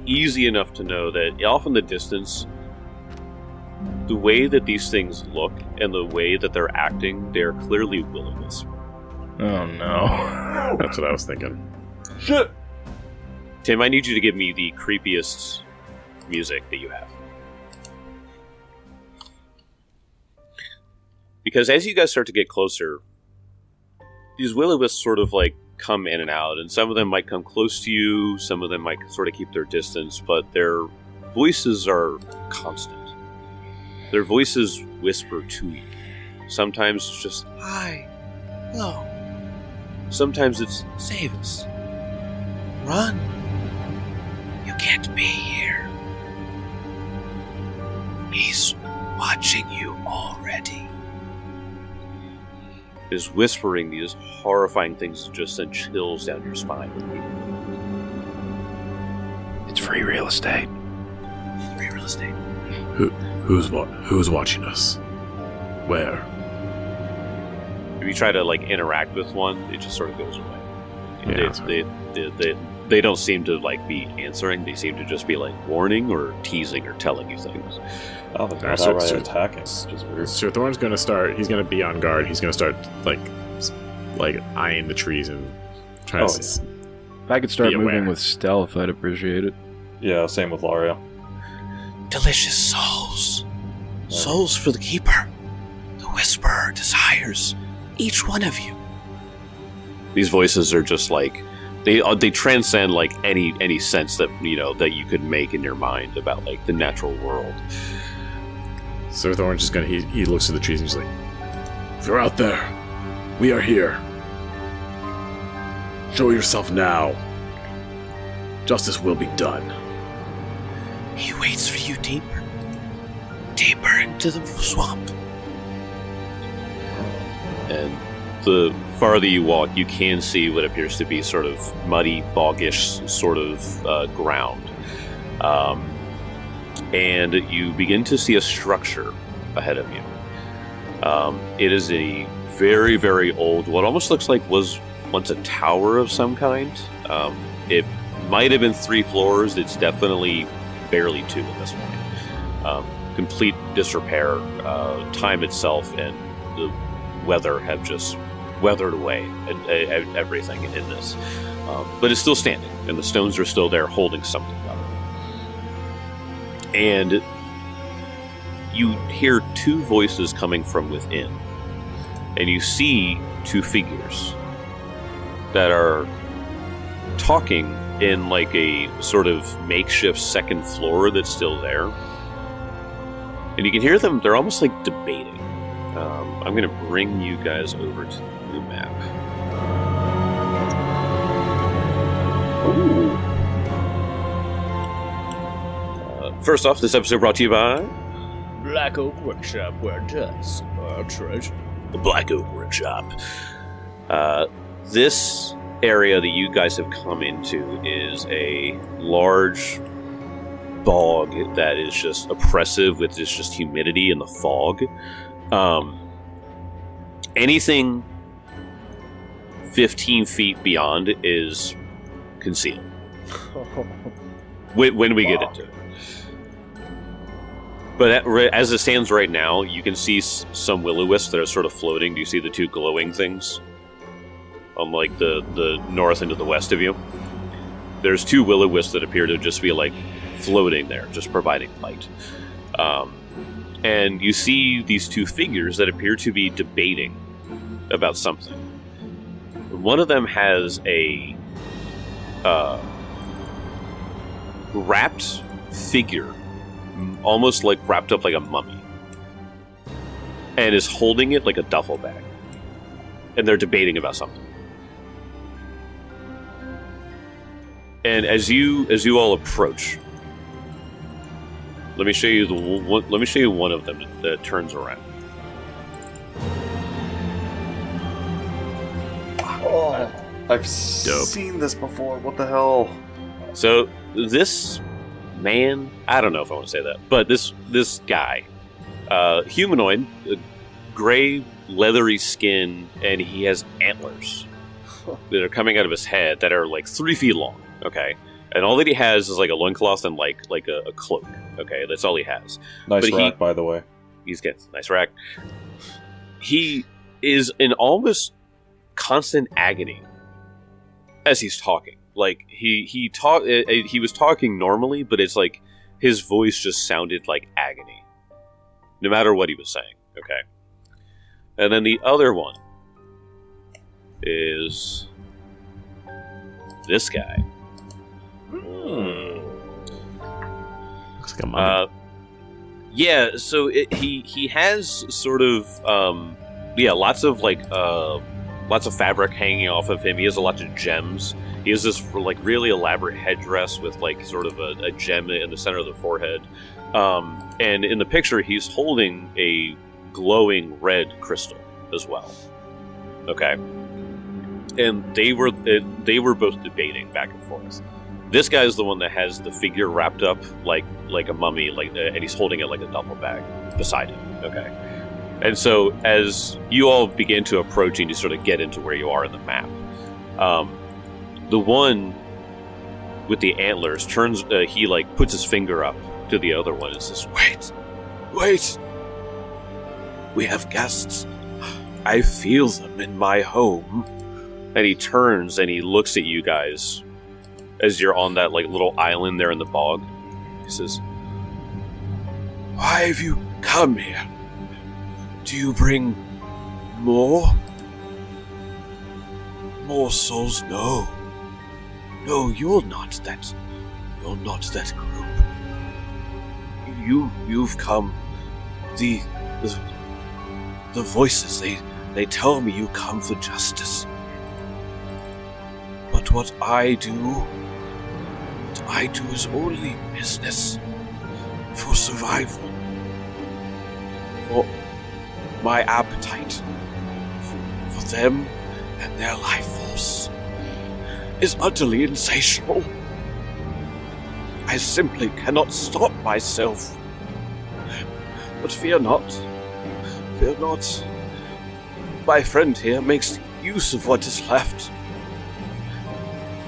Easy enough to know that off in the distance, the way that these things look and the way that they're acting, they're clearly will-o-wisp. Oh no. That's what I was thinking. Shit. Tim, I need you to give me the creepiest music that you have. Because as you guys start to get closer, these will-o-wisps sort of like come in and out, and some of them might come close to you, some of them might sort of keep their distance, but their voices are constant. Their voices whisper to you. Sometimes it's just, hi, hello. Sometimes it's, save us. Run. You can't be here. He's watching you already. Is whispering these horrifying things that just send chills down your spine. It's free real estate. Free real estate. Who's watching us? Where? If you try to like interact with one, it just sort of goes away. Yeah, they don't seem to like be answering. They seem to just be like warning or teasing or telling you things. Oh, they're Alright, not so- really so- attacking. It's just weird. Sir Thorn's gonna start. He's gonna be on guard. He's gonna start like eyeing the trees and trying to. yeah. If I could start Be aware. moving with stealth, I'd appreciate it. Yeah, same with Laria. Delicious souls. Souls for the keeper. The whisperer desires each one of you. These voices are just like they transcend like any sense that that you could make in your mind about like the natural world. Sir Thorn's just gonna. He looks at the trees and he's like, "If you're out there, we are here. Show yourself now. Justice will be done." He waits for you deeper into the swamp. And the farther you walk, you can see what appears to be sort of muddy, boggish sort of ground. And you begin to see a structure ahead of you. It is a very, very old, what almost looks like was once a tower of some kind. It might have been 3 floors. It's definitely barely 2 at this point. Complete disrepair. Time itself and the weather have just weathered away at everything in this. But it's still standing, and the stones are still there holding something up. And you hear 2 voices coming from within, and you see 2 figures that are talking in like a sort of makeshift second floor that's still there. And you can hear them, they're almost like debating. I'm going to bring you guys over to the map. Ooh. First off, this episode brought to you by Black Oak Workshop, where dust are treasure. the Black Oak Workshop. This area that you guys have come into is a large bog that is just oppressive with this just humidity and the fog. Anything 15 feet beyond is concealed. When we get into it. But as it stands right now, you can see some will-o-wisps that are sort of floating. Do you see the two glowing things on like the north and to the west of you? There's two will-o-wisps that appear to just be like floating there, just providing light. And you see these two figures that appear to be debating about something. One of them has a wrapped figure, almost like wrapped up like a mummy, and is holding it like a duffel bag. And they're debating about something. And as you all approach, let me show you one of them that turns around. Oh, I've seen this before. What the hell? So this man, I don't know if I want to say that, but this guy, humanoid, gray, leathery skin, and he has antlers that are coming out of his head that are like 3 feet long. Okay, and all that he has is like a loincloth and like a cloak. Okay, that's all he has. Nice But rack, by the way. He's getting a nice rack. He is in almost constant agony as he's talking. Like he was talking normally, but it's like his voice just sounded like agony, no matter what he was saying. Okay, and then the other one is this guy. Looks like a mummy. Yeah, so he has sort of lots of lots of fabric hanging off of him. He has a lot of gems. He has this like really elaborate headdress with like sort of a gem in the center of the forehead. And in the picture, he's holding a glowing red crystal as well. Okay, and they were both debating back and forth. This guy is the one that has the figure wrapped up like a mummy, and he's holding it like a duffel bag beside him. Okay, and so as you all begin to approach and you sort of get into where you are in the map, the one with the antlers turns. He like puts his finger up to the other one and says, "Wait! We have guests. I feel them in my home." And he turns and he looks at you guys as you're on that like little island there in the bog. He says, "Why have you come here? Do you bring more souls? No, you're not that group. You've come. The voices, they tell me you come for justice. But what I do is only business, for survival, for my appetite, for them and their life force is utterly insatiable. I simply cannot stop myself. But fear not. My friend here makes use of what is left.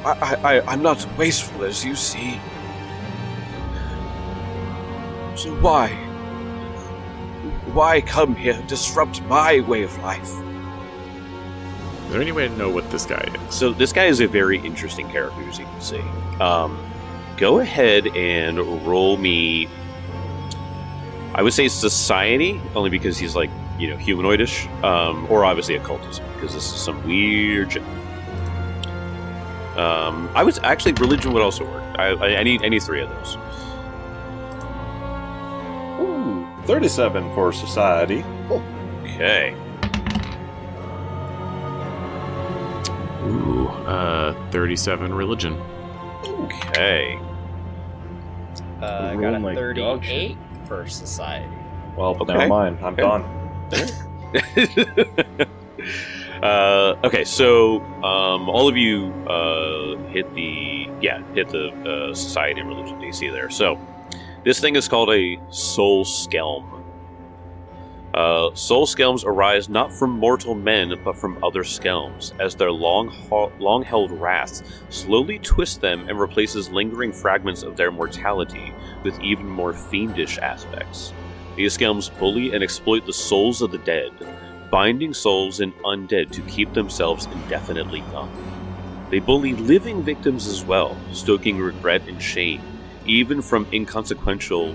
I'm not wasteful, as you see. So why come here and disrupt my way of life?" Is there any way to know what this guy is? So this guy is a very interesting character, as you can see. Go ahead and roll me, I would say society, only because he's like, humanoidish, or obviously occultism, because this is some weird shit. I was actually, religion would also work. I need any three of those. Ooh, 37 for society. Okay. Ooh, 37 religion. Okay. I got Rolling a like dog 38 for society. Well, Okay. never mind. I'm done. Okay, so all of you hit the society and religion DC there. So this thing is called a soul skelm. Soul skelms arise not from mortal men, but from other skelms, as their long-held wrath slowly twists them and replaces lingering fragments of their mortality with even more fiendish aspects. These skelms bully and exploit the souls of the dead, binding souls and undead to keep themselves indefinitely young. They bully living victims as well, stoking regret and shame, even from inconsequential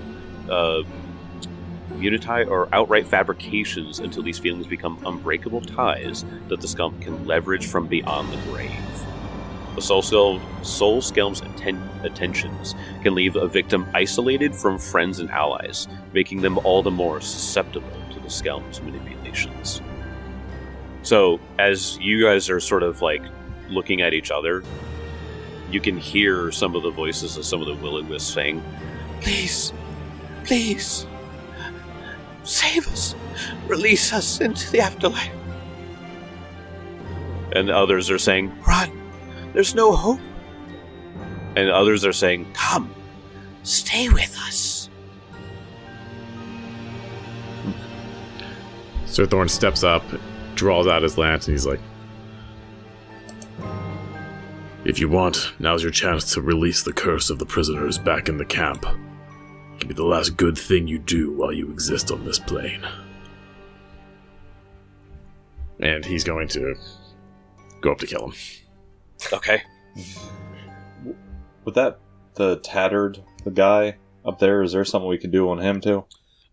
unity or outright fabrications, until these feelings become unbreakable ties that the scum can leverage from beyond the grave. The soul skelm's attentions can leave a victim isolated from friends and allies, making them all the more susceptible to the skelm's manipulations. So, as you guys are sort of like looking at each other, you can hear some of the voices of some of the will-o-wisps saying, "Please, please, save us, release us into the afterlife." And others are saying, "Run, there's no hope." And others are saying, "Come, stay with us." Sir Thorn steps up, draws out his lance, and he's like, "If you want, now's your chance to release the curse of the prisoners back in the camp. It can be the last good thing you do while you exist on this plane." And he's going to go up to kill him. Okay. With that, the guy up there, is there something we can do on him too?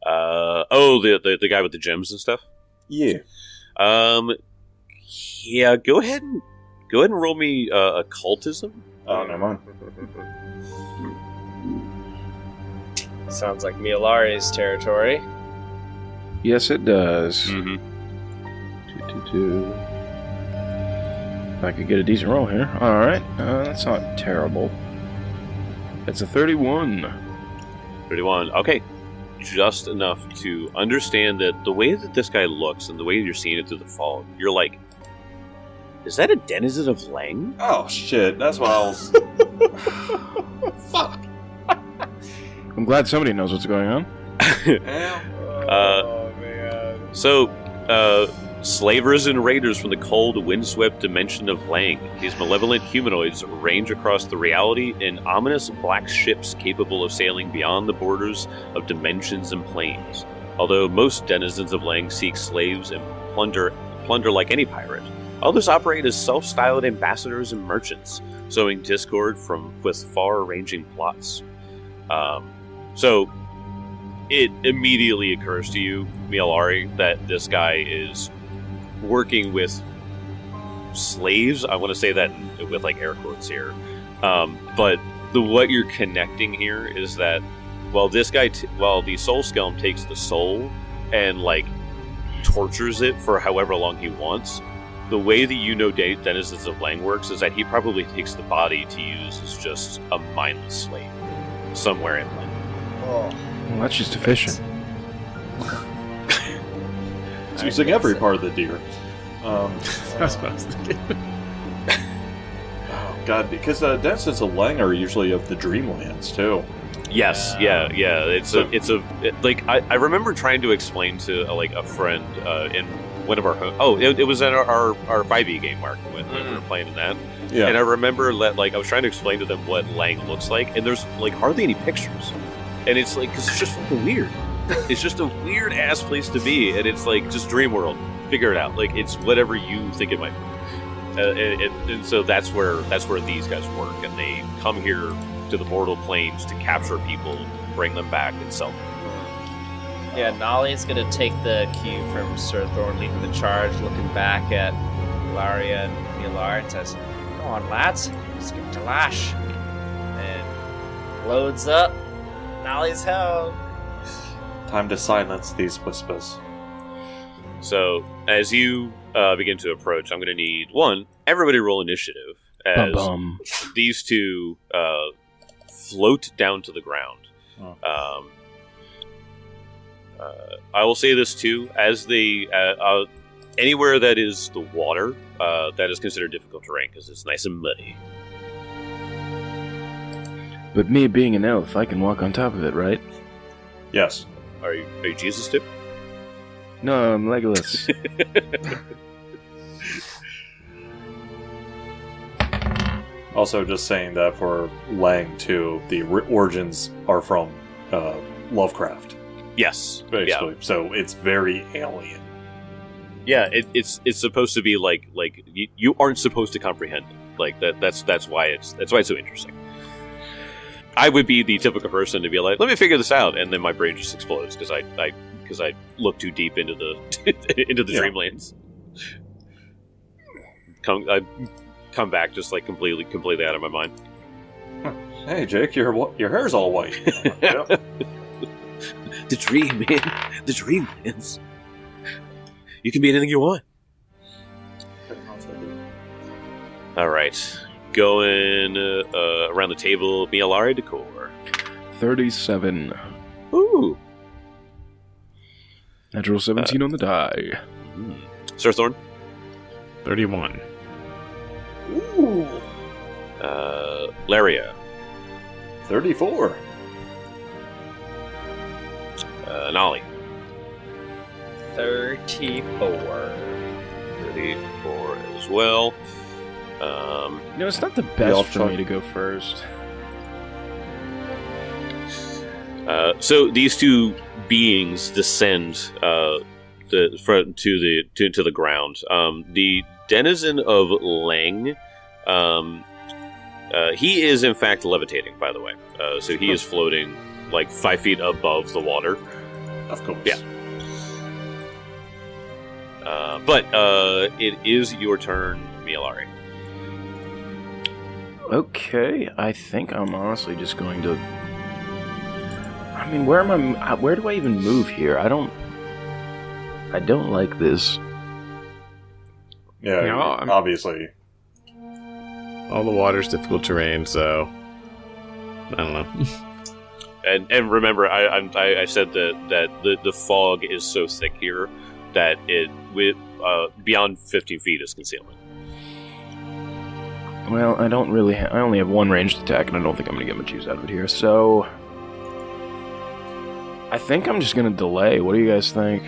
The guy with the gems and stuff? Yeah. Yeah, go ahead and roll me occultism. Oh, never mind. Sounds like Mialari's territory. Yes, it does. Mm-hmm. 2. If I could get a decent roll here. Alright, that's not terrible. It's a 31. 31. Okay. Just enough to understand that the way that this guy looks and the way you're seeing it through the fog, you're like, is that a denizen of Lang? Oh, shit. That's what I was... Fuck. I'm glad somebody knows what's going on. Oh, man. So, slavers and raiders from the cold, windswept dimension of Lang. These malevolent humanoids range across the reality in ominous black ships capable of sailing beyond the borders of dimensions and planes. Although most denizens of Lang seek slaves and plunder like any pirate, others operate as self-styled ambassadors and merchants, sowing discord with far-ranging plots. So, it immediately occurs to you, Mialari, that this guy is working with slaves. I want to say that with like air quotes here. But what you're connecting here is that while this guy, while the soul skelm takes the soul and like tortures it for however long he wants, the way that you know Denizens of Lang works is that he probably takes the body to use as just a mindless slave somewhere in Lang. Oh. Well, that's just efficient. It's using every part of the deer. That's what I was thinking. Oh, God, because denizens of Lang are usually of the Dreamlands, too. Yes, yeah. I remember trying to explain to like a friend in one of our it was in our 5e game, Mark, when we were playing in that. Yeah. And I remember I was trying to explain to them what Lang looks like, and there's like hardly any pictures, and it's like because it's just fucking weird. It's just a weird ass place to be, and it's like just dream world. Figure it out. Like it's whatever you think it might be, and so that's where these guys work, and they come here to the mortal planes to capture people, bring them back, and sell them. Yeah, Nolly's gonna take the cue from Sir Thorn leading the charge, looking back at Ilaria and Mialar, and says, "Come on, lads, let's get to Lash." And loads up. Nolly's held. Time to silence these whispers. So, as you begin to approach, I'm going to need everybody roll initiative as Bum. these two float down to the ground. I will say this too: as they anywhere that is the water, that is considered difficult terrain because it's nice and muddy. But me being an elf, I can walk on top of it, right? Yes. Are you Jesus too? No, I'm Legolas. Also, just saying that for Lang too, the origins are from Lovecraft, Yes, basically. So it's very alien. Yeah. It's supposed to be like you aren't supposed to comprehend it. Like that's why it's so interesting. I would be the typical person to be like, let me figure this out, and then my brain just explodes because I look too deep into the into the dreamlands. I come back just like completely out of my mind. Hey, Jake, your hair's all white. Yep. The dream, man. The dreamlands. You can be anything you want. All right. Going around the table, Mialari Decor. 37. Ooh. Natural 17 on the die. Sir Thorn. 31. Ooh. Laria. 34. Nolly. 34. 34 as well. It's not the all best for try- me to go first. So these two beings descend to the ground. The denizen of Lang, he is in fact levitating. By the way, so he is floating like 5 feet above the water. Of course. Yeah. But it is your turn, Mialari. Okay, I think I'm honestly just going to... I mean, where do I even move here? I don't like this. Yeah, You know, I'm- obviously. All the water's difficult terrain, so I don't know. And remember, I said that the fog is so thick here that it with beyond 15 feet is concealment. Well, I don't really... I only have one ranged attack, and I don't think I'm going to get much use out of it here, so... I think I'm just going to delay. What do you guys think?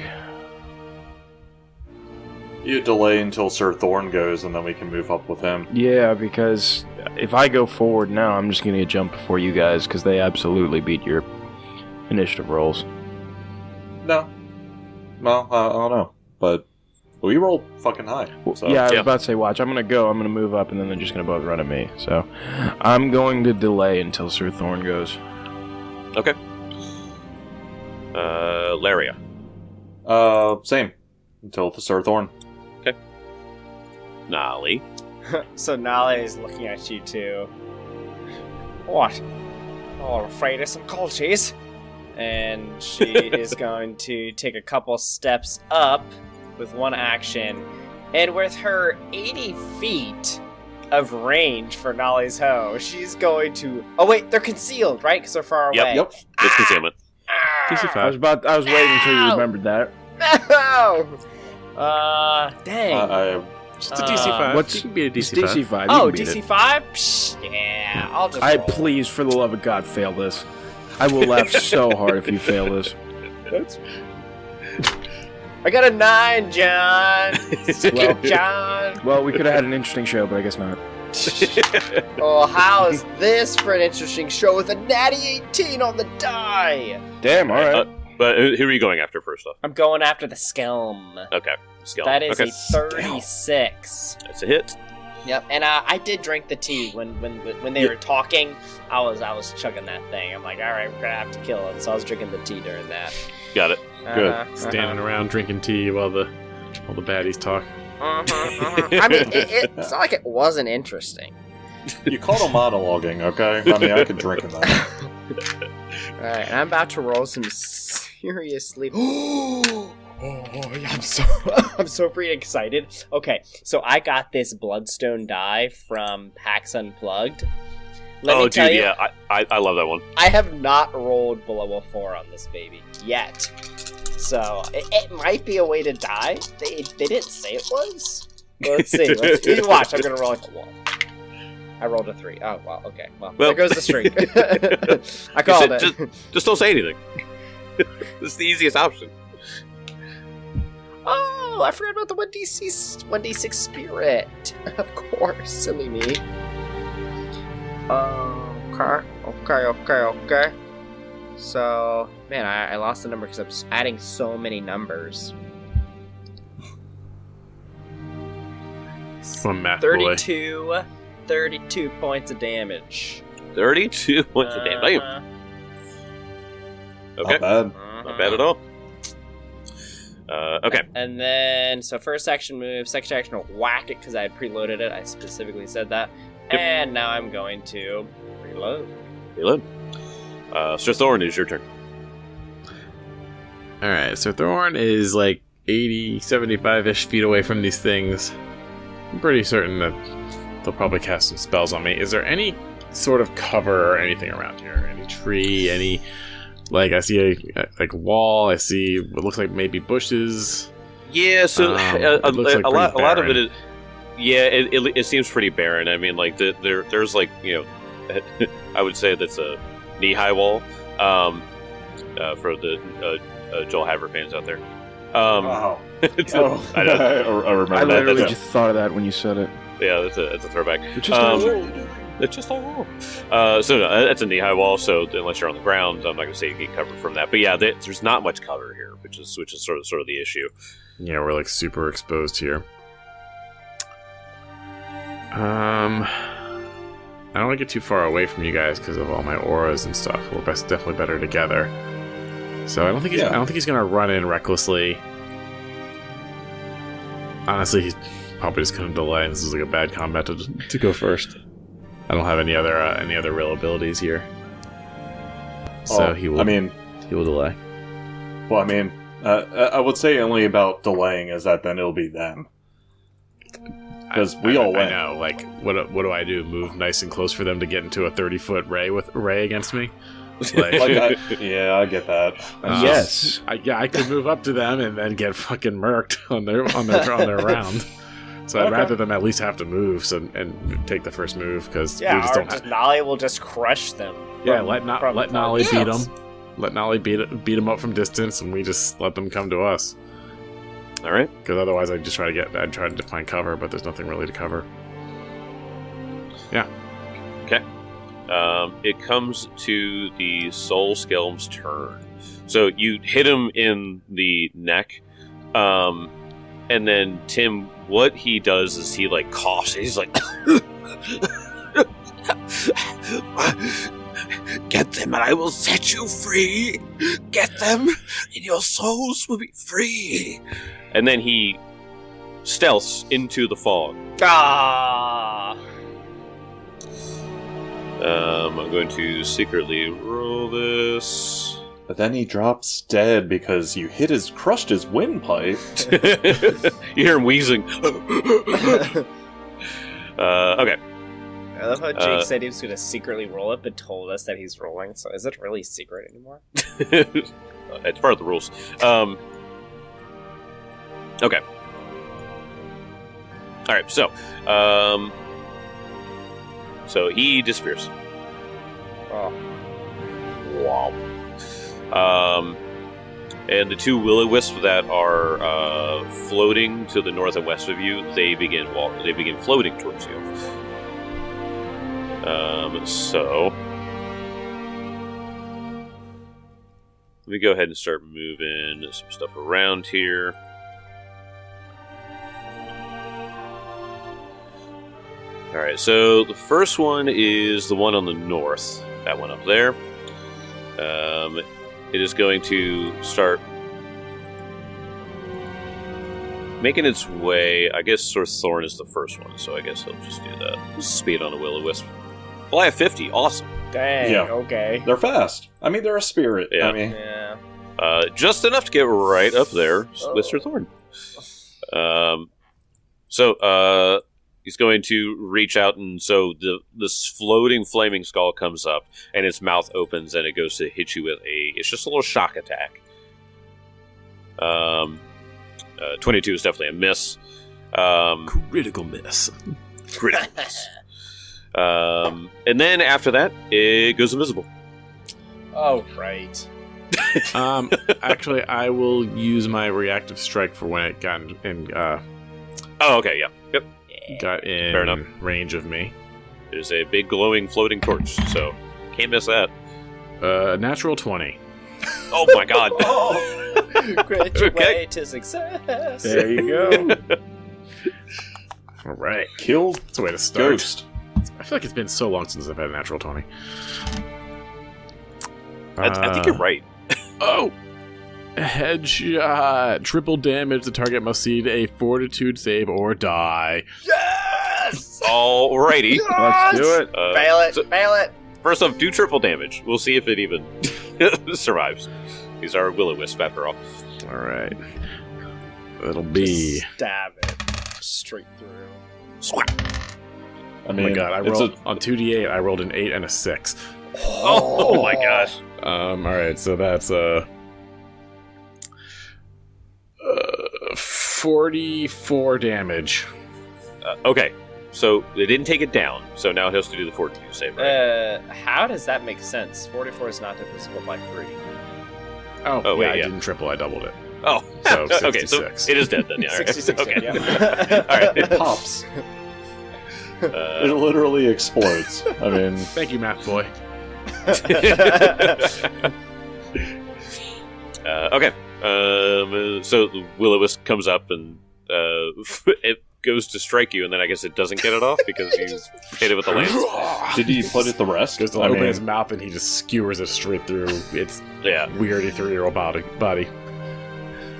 You delay until Sir Thorn goes, and then we can move up with him. Yeah, because if I go forward now, I'm just going to get jumped before you guys, because they absolutely beat your initiative rolls. No. Well, I don't know. But we rolled fucking high. So. Yeah, I was Yeah. about to say, watch, I'm going to move up, and then they're just going to both run at me. So, I'm going to delay until Sir Thorn goes. Okay. Laria. Same. Until the Sir Thorn. Nolly. So Nala is looking at you too. What? Oh, I'm afraid of some cultures. And she is going to take a couple steps up with one action. And with her 80 feet of range for Nolly's hoe, she's going to... Oh wait, they're concealed, right? Because they're far Yep, away. Yep. It's concealment. DC5. I was waiting until you Ow! remembered that. No! Dang. Just a DC5. What's- You can be a It's DC5. DC5. Oh, you can beat it. DC5? Psh, yeah, I'll just I roll. please, for the love of God, fail this. I will laugh so hard if you fail this. I got a 9, John! Well- John! Well, we could have had an interesting show, but I guess not. Oh, how is this for an interesting show with a natty 18 on the die? Damn, alright. But who are you going after first off? I'm going after the Skelm. Okay. Skeleton. That is okay. a 36. That's a hit. Yep, and I did drink the tea when they were talking. I was chugging that thing. I'm like, all right, we're gonna have to kill him. So I was drinking the tea during that. Got it. Good. Standing around drinking tea while the baddies talk. I mean, it's not like it wasn't interesting. You called him monologuing, okay? I mean, I could drink in that. All right, and I'm about to roll some seriously. Oh, yeah, I'm so pretty excited. Okay, so I got this Bloodstone die from PAX Unplugged. Let me tell you, yeah, I love that one. I have not rolled below a 4 on this baby yet. So, it might be a way to die. They didn't say it was. Well, let's see. You watch, I'm going to roll like a 1. I rolled a 3. Oh, well, okay. Well, there goes the streak. I called it. Just don't say anything. This is the easiest option. Oh, I forgot about the 1d6 spirit. Of course, silly me. Okay. So, man, I lost the number because I'm adding so many numbers. From math boy. 32 points of damage. 32 points of damage. Okay. Not bad. Not bad at all. Okay. And then, so first action move, second action will whack it because I had preloaded it. I specifically said that. Yep. And now I'm going to reload. Sir Thorn, is your turn. Alright, so Thorn is like 80, 75-ish feet away from these things. I'm pretty certain that they'll probably cast some spells on me. Is there any sort of cover or anything around here? Any tree, any... Like, I see a wall, I see what looks like maybe bushes. Yeah, so a lot of it is... Yeah, it seems pretty barren. I mean, like, there's like, you know... I would say that's a knee-high wall for the Joel Haver fans out there. Wow. I know. I remember I literally that. just thought of that when you said it. Yeah, it's a throwback. It's just a wall. It's just a wall. So no, that's a knee-high wall. So unless you're on the ground, I'm not going to say you get cover from that. But yeah, there's not much cover here, which is sort of the issue. Yeah, we're like super exposed here. I don't want to get too far away from you guys because of all my auras and stuff. We're definitely better together. So I don't think he's gonna run in recklessly. Honestly, he's probably just gonna delay. This is like a bad combat to go first. I don't have any other real abilities here, so he will. He will delay. Well, I would say only about delaying is that then it'll be them. Because we all went. I know. Like, what do I do? Move nice and close for them to get into a 30-foot ray against me? Like, I get that. Yes. I could move up to them and then get fucking murked on their round. So I'd rather them at least have to move and take the first move because we just don't have. Nolly will just crush them. Yeah, let Nolly beat them. Let Nolly beat them up from distance, and we just let them come to us. All right. Because otherwise, I'd try to find cover, but there's nothing really to cover. Yeah. Okay. It comes to the Soul Skelm's turn. So you hit him in the neck, and then Tim, what he does is he like coughs. He's like, "Get them, and I will set you free. Get them, and your souls will be free." And then he stealths into the fog. Ah. I'm going to secretly roll this. But then he drops dead because you crushed his windpipe. You hear him wheezing. Okay. I love how Jake said he was going to secretly roll it, but told us that he's rolling. So is it really secret anymore? It's part of the rules. Okay. All right. So he disappears. Oh. Wow. And the two will-o-wisps that are floating to the north and west of you, they begin floating towards you. So let me go ahead and start moving some stuff around here. Alright, so the first one is the one on the north. That one up there. It is going to start making its way. I guess Sir Thorn is the first one, so I guess he'll just do that. Speed on a will-o-wisp. Fly at 50, awesome. Dang, Yeah. okay. They're fast. They're a spirit. Yeah. Yeah. Just enough to get right up there with Sir Thorn. So He's going to reach out, and so this floating flaming skull comes up, and its mouth opens, and it goes to hit you with it's just a little shock attack. 22 is definitely a miss. Critical miss. Critical miss. And then after that, it goes invisible. Oh, right. Actually, I will use my reactive strike for when it got Okay, yeah. Yep. got in Fair enough. range of me. There's a big glowing floating torch, so can't miss that. Natural 20. Oh my god. Great your Okay. way to success. There you go. All right. Kill That's a way to start. Ghost. I feel like it's been so long since I've had a natural 20. I think you're right. Oh! Headshot. Triple damage. The target must see a fortitude save or die. Yes! Alrighty. Let's do it. Fail it. so- Fail it. First off, do triple damage. We'll see if it even survives. These are will-o-wisp after all. All right. It'll be. Stab it straight through. Swat. I Oh mean, my god! I it's rolled on 2d8. I rolled an 8 and a 6. Oh my gosh. All right, so that's 44 damage. Okay, so they didn't take it down, so now he has to do the fortitude save, right? How does that make sense? 44 is not divisible by 3. Oh, wait, yeah, I yeah. didn't triple. I doubled it. Oh, So okay, so 66. it is dead then, yeah. all right. 66, Okay. yeah. All right. it pops. It literally explodes. I mean, Thank you, math boy. Okay. So the will-o-wisp comes up and it goes to strike you, and then I guess it doesn't get it off because you hit it with the lance. did he put it to rest? Goes to I open mean, his mouth and he just skewers it straight through its Yeah. weird 3-year-old body.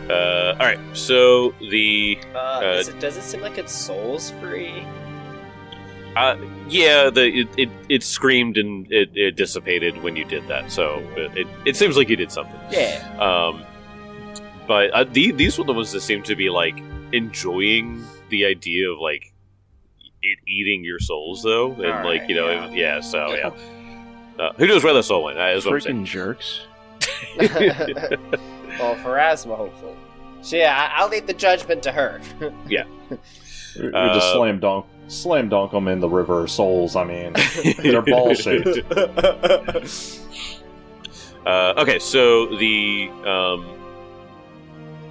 All right. So the Does it seem like it's souls free? yeah, it screamed and it dissipated when you did that. So it seems like you did something. Yeah. But these were the ones that seem to be like enjoying the idea of like it eating your souls, though, and All like right, you know, yeah. yeah. So yeah, who knows where the soul went? Is what I'm saying. Freaking jerks. Well, Pharasma, hopefully. So yeah, I'll leave the judgment to her. we just slam dunk them in the river of souls. I mean, they're ball shaped. Okay, so the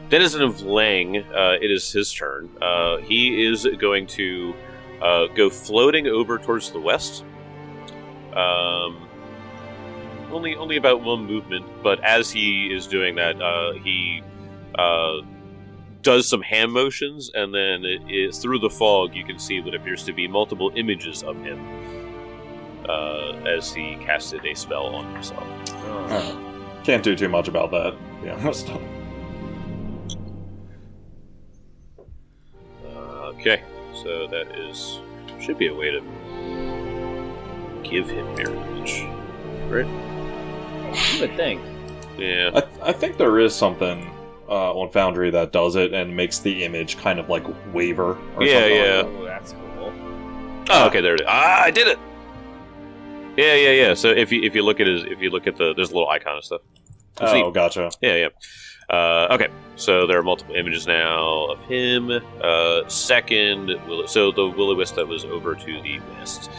denizen of Lang, it is his turn. He is going to go floating over towards the west. Only about one movement, but as he is doing that, he does some hand motions, and then through the fog you can see what appears to be multiple images of him as he casted a spell on himself. Can't do too much about that, to be honest. Okay, so that should be a way to give him mirror image, right? You would think. Yeah. I think there is something on Foundry that does it and makes the image kind of like waver. Or Yeah, something. yeah. Oh, that's cool. Oh, okay, there it is. I did it. Yeah. So if you look at there's a little icon and stuff. It's Oh, neat. gotcha. Yeah. Okay, so there are multiple images now of him. Second, so the will-o-wisp that was over to the west,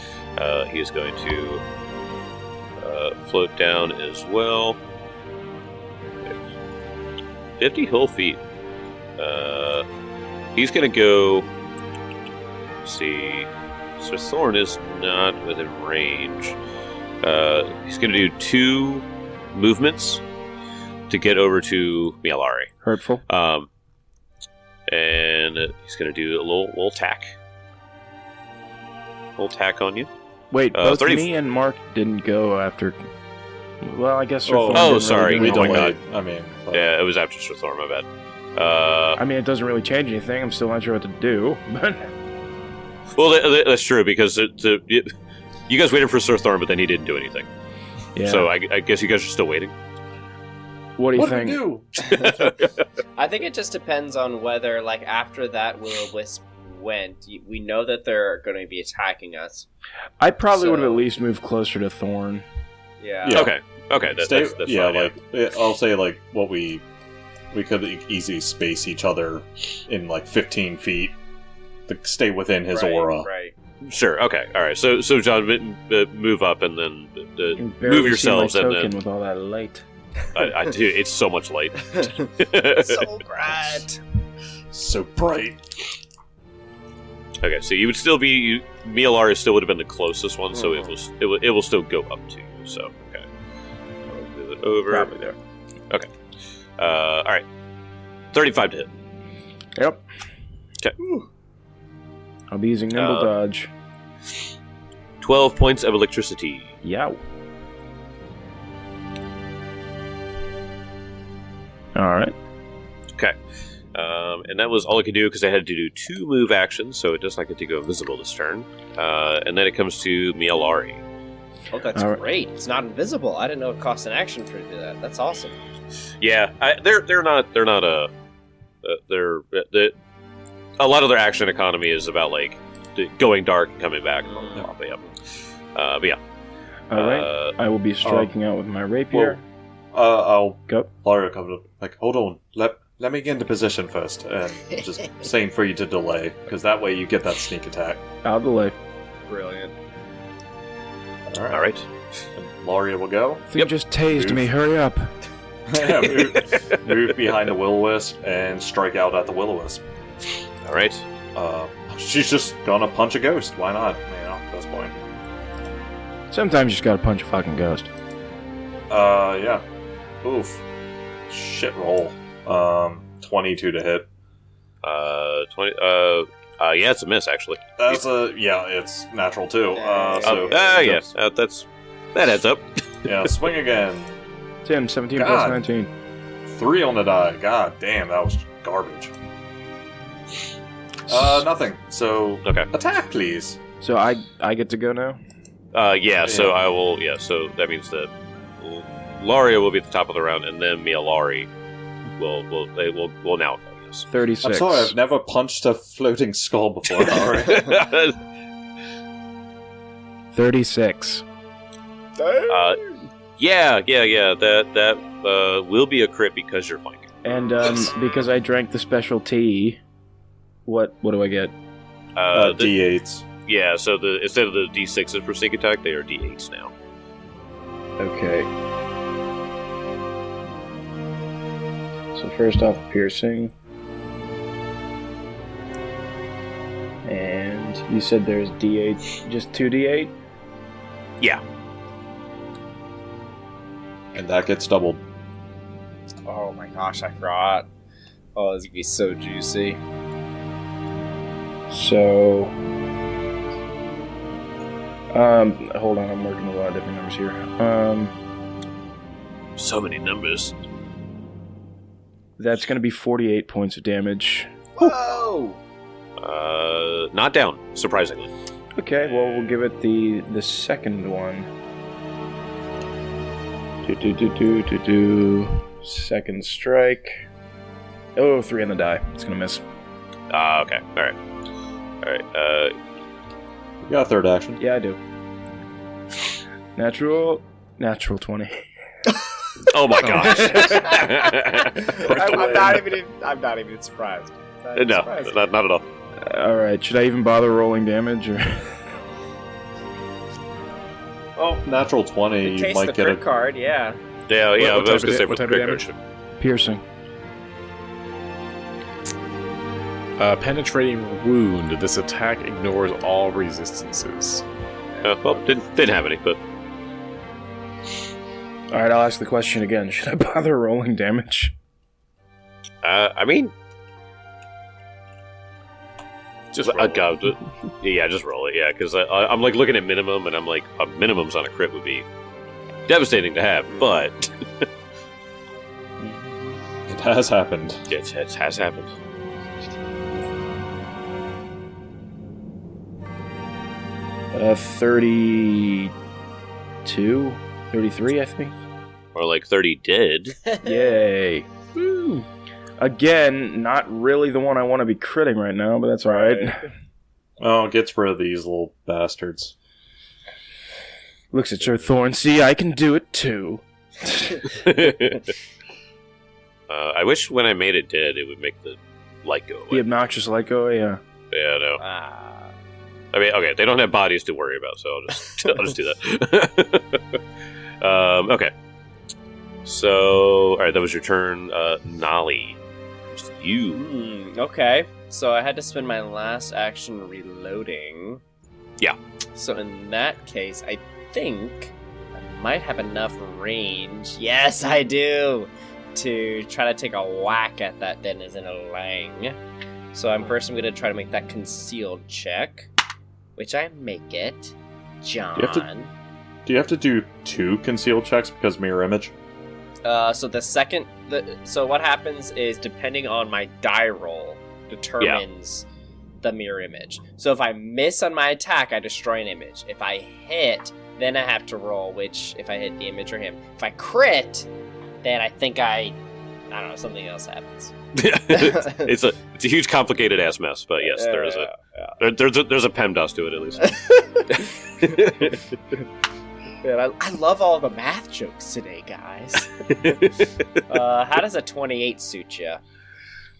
he is going to float down as well. 50 hill feet. He's going to go. Let's see. Sir Thorn is not within range. He's going to do 2 movements to get over to Mialari. Hurtful. And he's going to do a little tack. Little tack on you. Wait, both 30 me and Mark didn't go after. Well, I guess. Sir Oh, Thorn oh, didn't sorry, Really We do oh my delayed. God. I mean, but- Yeah, it was after Sir Thorn, my bad. I mean, it doesn't really change anything. I'm still not sure what to do. But Well, that's true, because you guys waited for Sir Thorn, but then he didn't do anything. yeah. So I guess you guys are still waiting. what do you What do we think? do? I think it just depends on whether, like, after that will-o-wisp went, we know that they're going to be attacking us. I probably would have So- at least moved closer to Thorn. Yeah. Yeah. Okay. That's Stay, fine, I'll say like what we could easily space each other in like 15 feet to stay within his Right, aura. Right. Sure. Okay. All right. So John, move up and then You can move barely yourselves see my and token then with all that light. I do. It's so much light. So bright. So bright. Okay, so you would still be Mialara still would have been the closest one, so it will still go up to you. So okay, I'll move it over. Probably there. All right, 35 to hit. Yep. Okay. I'll be using Nimble Dodge. 12 points of electricity. Yow. Alright. Okay, and that was all I could do because I had to do 2 move actions, so it does not get to go invisible this turn. And then it comes to Mialari. Oh, that's All right. great. It's not invisible. I didn't know it cost an action for it to do that. That's awesome. Yeah, they're not a lot of their action economy is about like going dark and coming back and blah, blah, blah, yeah. But yeah. Alright. I will be striking out with my rapier. I'll Go. Laria comes up like, hold on, let me get into position first, and just saying for you to delay, because that way you get that sneak attack. I'll delay. Brilliant. All right. All right. And Laria will go. You just tased me. Hurry up. Yeah, move behind the Will-O-Wisp and strike out at the Will-O-Wisp. All right. She's just gonna punch a ghost. Why not? At this point. Sometimes you just gotta punch a fucking ghost. Yeah. Oof. Shit roll. 22 to hit. 20. Yeah, it's a miss actually. That's it's natural too. That adds up. Yeah, swing again. Tim, 17 God. plus 19. 3 on the die. God damn, that was garbage. Nothing. So Okay. attack, please. So I get to go now? Yeah. So I will. Yeah. So that means that Laria will be at the top of the round, and then Mialari will now go. Yes. 36. I'm sorry, I've never punched a floating skull before. Alright. 36. Yeah. That will be a crit because you're flanking. And because I drank the special tea, what do I get? D8s. Yeah. So instead of the D6s for sneak attack, they are D8s now. Okay. So first off, piercing. And you said there's D8, just 2D8? Yeah. And that gets doubled. Oh my gosh, I forgot. Oh, this is gonna be so juicy. So, hold on, I'm working a lot of different numbers here. So many numbers. That's going to be 48 points of damage. Whoa! Not down, surprisingly. Okay, well, we'll give it the second one. Second strike. Oh, 3 on the die. It's going to miss. Okay. All right. You got a third action. Yeah, I do. Natural 20. Oh my gosh. I'm not even surprised. No, not at all. Alright, should I even bother rolling damage? Or? Oh, natural 20. In You case might the get crit a card, yeah. Yeah. What I was type of gonna say what with type the of crit damage? card. Piercing. Penetrating wound. This attack ignores all resistances. Well, didn't have any, but Alright, I'll ask the question again. Should I bother rolling damage? I mean, Just roll. God, yeah, just roll it. Yeah, because I'm like looking at minimum, and I'm like, minimums on a crit would be devastating to have, but It has happened. it has happened. Uh, 32? 33, I think. Or like 30 did. Yay. Woo. Again, not really the one I want to be critting right now, but that's alright. Oh, it gets rid of these little bastards. Looks at your thorn. See, I can do it too. I wish when I made it dead, it would make the light go away. The obnoxious light go away, yeah. Yeah, no. Ah. I mean, okay, they don't have bodies to worry about, so I'll just do that. Okay. So, alright, that was your turn. Nolly. Comes to you. Okay, so I had to spend my last action reloading. Yeah. So in that case, I think I might have enough range. Yes, I do! To try to take a whack at that denizen of Lang. So I'm going to try to make that concealed check. Which I make it. John. Do you have to do 2 concealed checks because mirror image? So what happens is, depending on my die roll, determines the mirror image. So if I miss on my attack, I destroy an image. If I hit, then I have to roll, which, if I hit the image or him. If I crit, then I think I don't know, something else happens. it's a huge, complicated ass mess, but yes, there is there's a PEMDAS to it at least. Man, I love all the math jokes today, guys. How does a 28 suit you?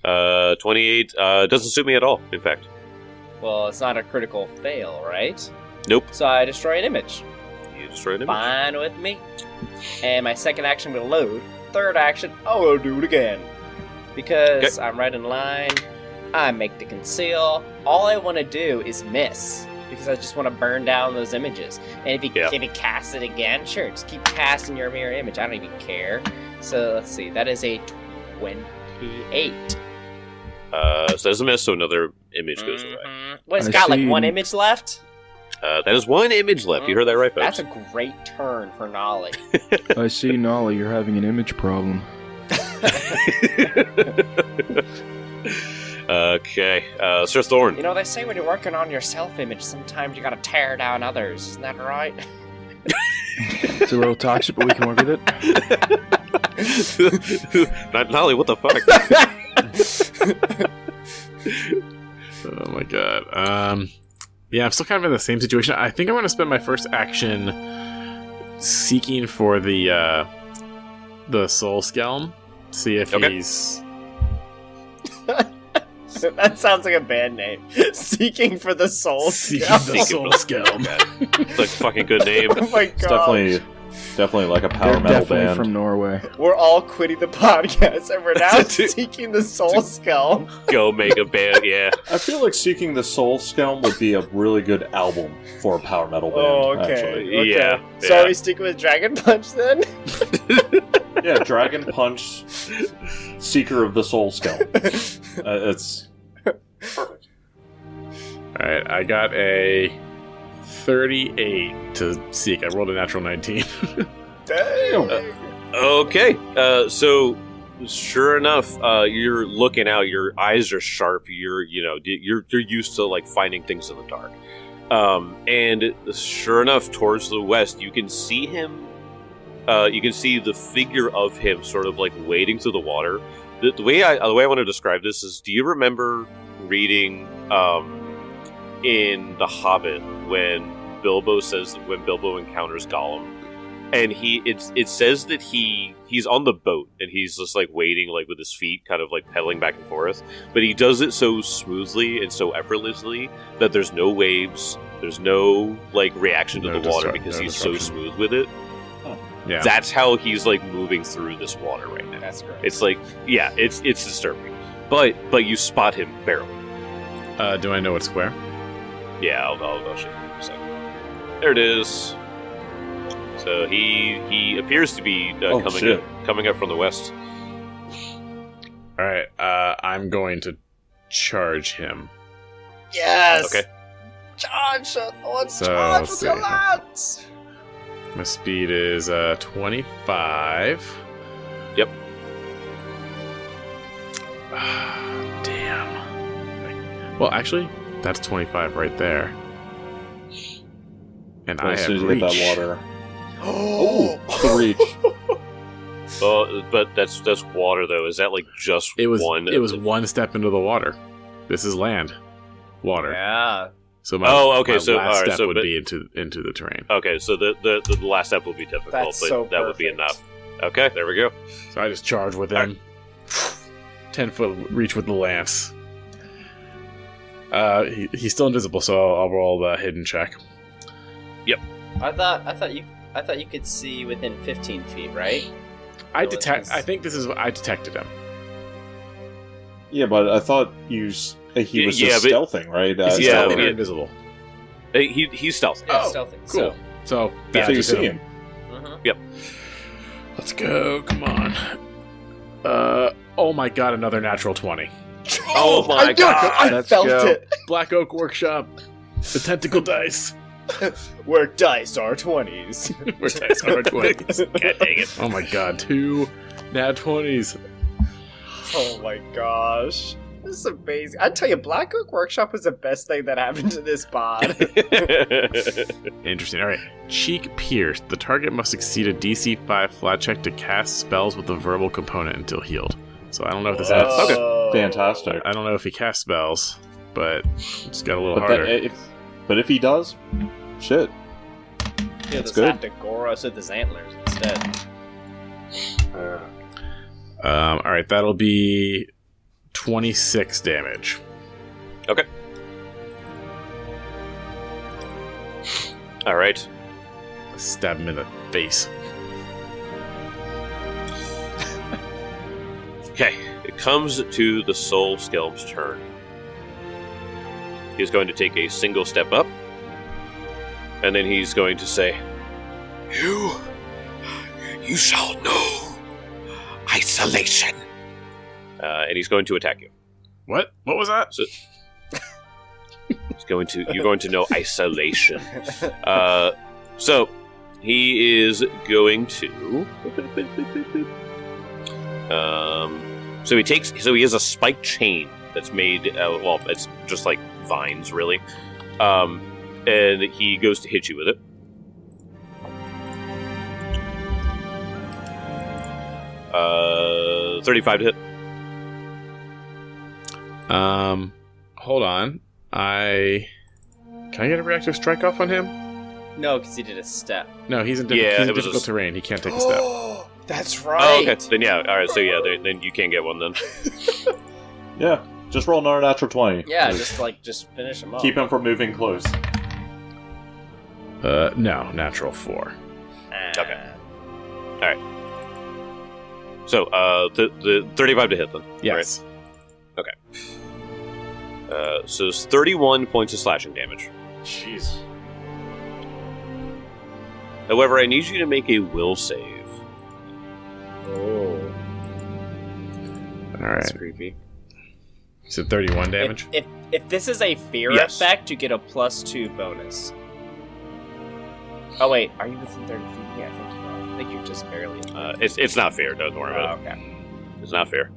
28 doesn't suit me at all, in fact. Well, it's not a critical fail, right? Nope. So I destroy an image. You destroyed him. Fine with me. And my second action will load. Third action, I will do it again. Because I'm right in line. I make the conceal. All I want to do is miss. Because I just want to burn down those images. And if you cast it again, sure, just keep casting your mirror image. I don't even care. So let's see, that is a 28. So there's a miss, so another image goes away. What, it's got like one image left? That is one image left. You heard that right, folks. That's a great turn for Nolly. I see, Nolly, you're having an image problem. Okay, Sir Thorn. You know, they say when you're working on your self-image, sometimes you gotta tear down others. Isn't that right? It's a little toxic, but we can work with it. Not Nolly, what the fuck? Oh my god. Yeah, I'm still kind of in the same situation. I think I'm going to spend my first action seeking for the Soul Skelm. See if he's... That sounds like a band name. Seeking for the Soul Seeking Skelm. the Soul Skelm. It's like a fucking good name. Oh my god. It's definitely like a power They're metal definitely band. from Norway. We're all quitting the podcast and we're now seeking the Soul Skelm. Go make a band, yeah. I feel like Seeking the Soul Skelm would be a really good album for a power metal band. Oh, okay. Actually. Okay. Yeah, So yeah. are we sticking with Dragon Punch then? Yeah, Dragon Punch, Seeker of the Soul Skelm. It's perfect. Alright, I got a 38 to seek. I rolled a natural 19. Damn. Okay, so sure enough, you're looking out. Your eyes are sharp. You're used to like finding things in the dark. And sure enough, towards the west, you can see him. You can see the figure of him, sort of like wading through the water. The way I want to describe this is: do you remember reading in The Hobbit when Bilbo encounters Gollum? And it says that he's on the boat and he's just like wading like with his feet, kind of like pedaling back and forth. But he does it so smoothly and so effortlessly that there's no waves, there's no like reaction to the water because he's so smooth with it. Yeah. That's how he's like moving through this water right now. That's great. It's like, yeah, it's disturbing. But you spot him barely. Do I know it's where? Yeah, I'll show you in a second. There it is. So he appears to be coming up from the west. Alright, I'm going to charge him. Yes! Okay. Charge! Let's So, charge let's with your see. lads! My speed is 25. Yep. Damn. Well, actually, that's 25 right there. And I As have soon as you reach. hit that water. Oh, the reach. But that's water though. Is that like just It was one? it was one step into the water. This is land, water. Yeah. So my, okay. my So last all right. step So would but, be into the terrain. okay. So the last step will be difficult, That's but so that would be perfect. enough. Okay. There we go. So I just charge with him. 10-foot reach with the lance. He's still invisible, so I'll roll the hidden check. I thought you could see within 15 feet, right? I So detect. I think this is. I detected him. Yeah, but I thought he was Yeah, just but- stealthing, right? Is he Yeah, stealthing or but- invisible? He's stealthy. Yeah, Oh, stealthing. Cool. So Yeah, So you just see hit him. Mhm. Let's go. Come on. Oh my god! Another natural 20. Oh my god! I Let's felt go. it. Black Oak Workshop. The tentacle dice. Where dice are 20s. Where dice are 20s. God dang it! Oh my god! 2 nat 20s. Oh my gosh. This is amazing. I tell you, Black Oak Workshop was the best thing that happened to this pod. Interesting. All right. Cheek pierced. The target must succeed a DC 5 flat check to cast spells with the verbal component until healed. So I don't know if this adds. Whoa. Fantastic. I don't know if he casts spells, but it's got a little But, harder. but if he does, shit. Yeah, That's just good. have to gore us with his antlers instead. All right, that'll be 26 damage. Okay. All right. Stab him in the face. Okay. It comes to the Soul Skelm's turn. He's going to take a single step up, and then he's going to say, "You shall know isolation." And he's going to attack you. What? What was that? You're going to know isolation. So he is going to. So he has a spiked chain that's made. It's just like vines, really. And he goes to hit you with it. Uh, 35 to hit. Hold on. Can I get a reactive strike off on him? No, because he did a step. No, he's in, Yeah, he's in it was difficult a- terrain. He can't take a step. Oh, that's right. Oh, okay. Then yeah. All right. So yeah. Then you can't get one then. Yeah, just roll another natural 20. Yeah, Like, just finish him up. keep him from moving close. No, natural 4. Okay. So the 35 to hit then. Yes. So it's 31 points of slashing damage. Jeez. However, I need you to make a will save. Oh, All right. that's creepy. So 31 damage. If this is a fear Yes. effect, you get a +2 bonus. Oh wait, are you within 30 feet? Yeah, I think you are. I think you're just barely. It's not fair. Don't worry about Oh, okay. it. It's not fair.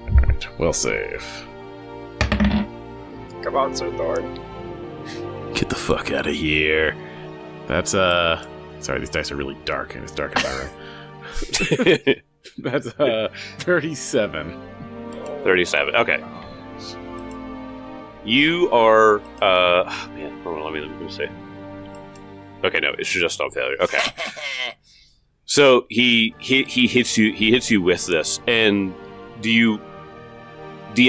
All right. Will save. Come on, Sir Thorn. Get the fuck out of here. That's sorry, these dice are really dark and it's dark in my room. That's 37. 37. Okay. You are. Man, hold on. Let me see. Okay, no, it's just on failure. Okay. So he hits you. He hits you with this, and the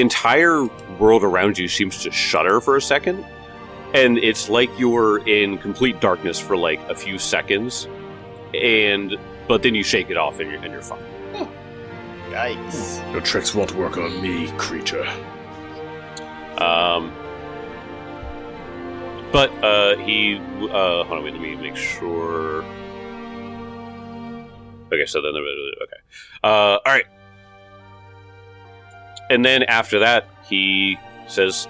entire world around you seems to shudder for a second, and it's like you're in complete darkness for like a few seconds, but then you shake it off and you're fine. Yikes. Your tricks won't work on me, creature. But he hold on, wait, let me make sure. Okay, so then okay. All right. And then after that, he says,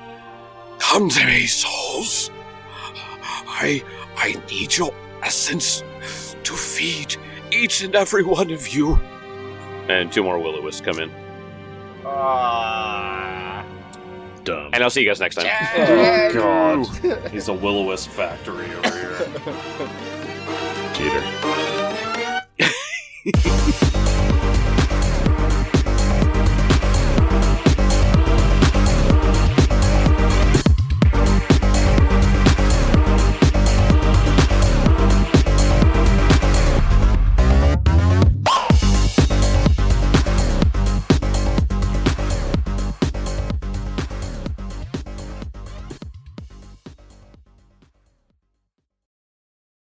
"Come to me, souls. I need your essence to feed each and every one of you." And 2 more will-o-wisps come in. Dumb. And I'll see you guys next time. Oh, God. He's a will-o-wisp factory over here. Cheater. Bye.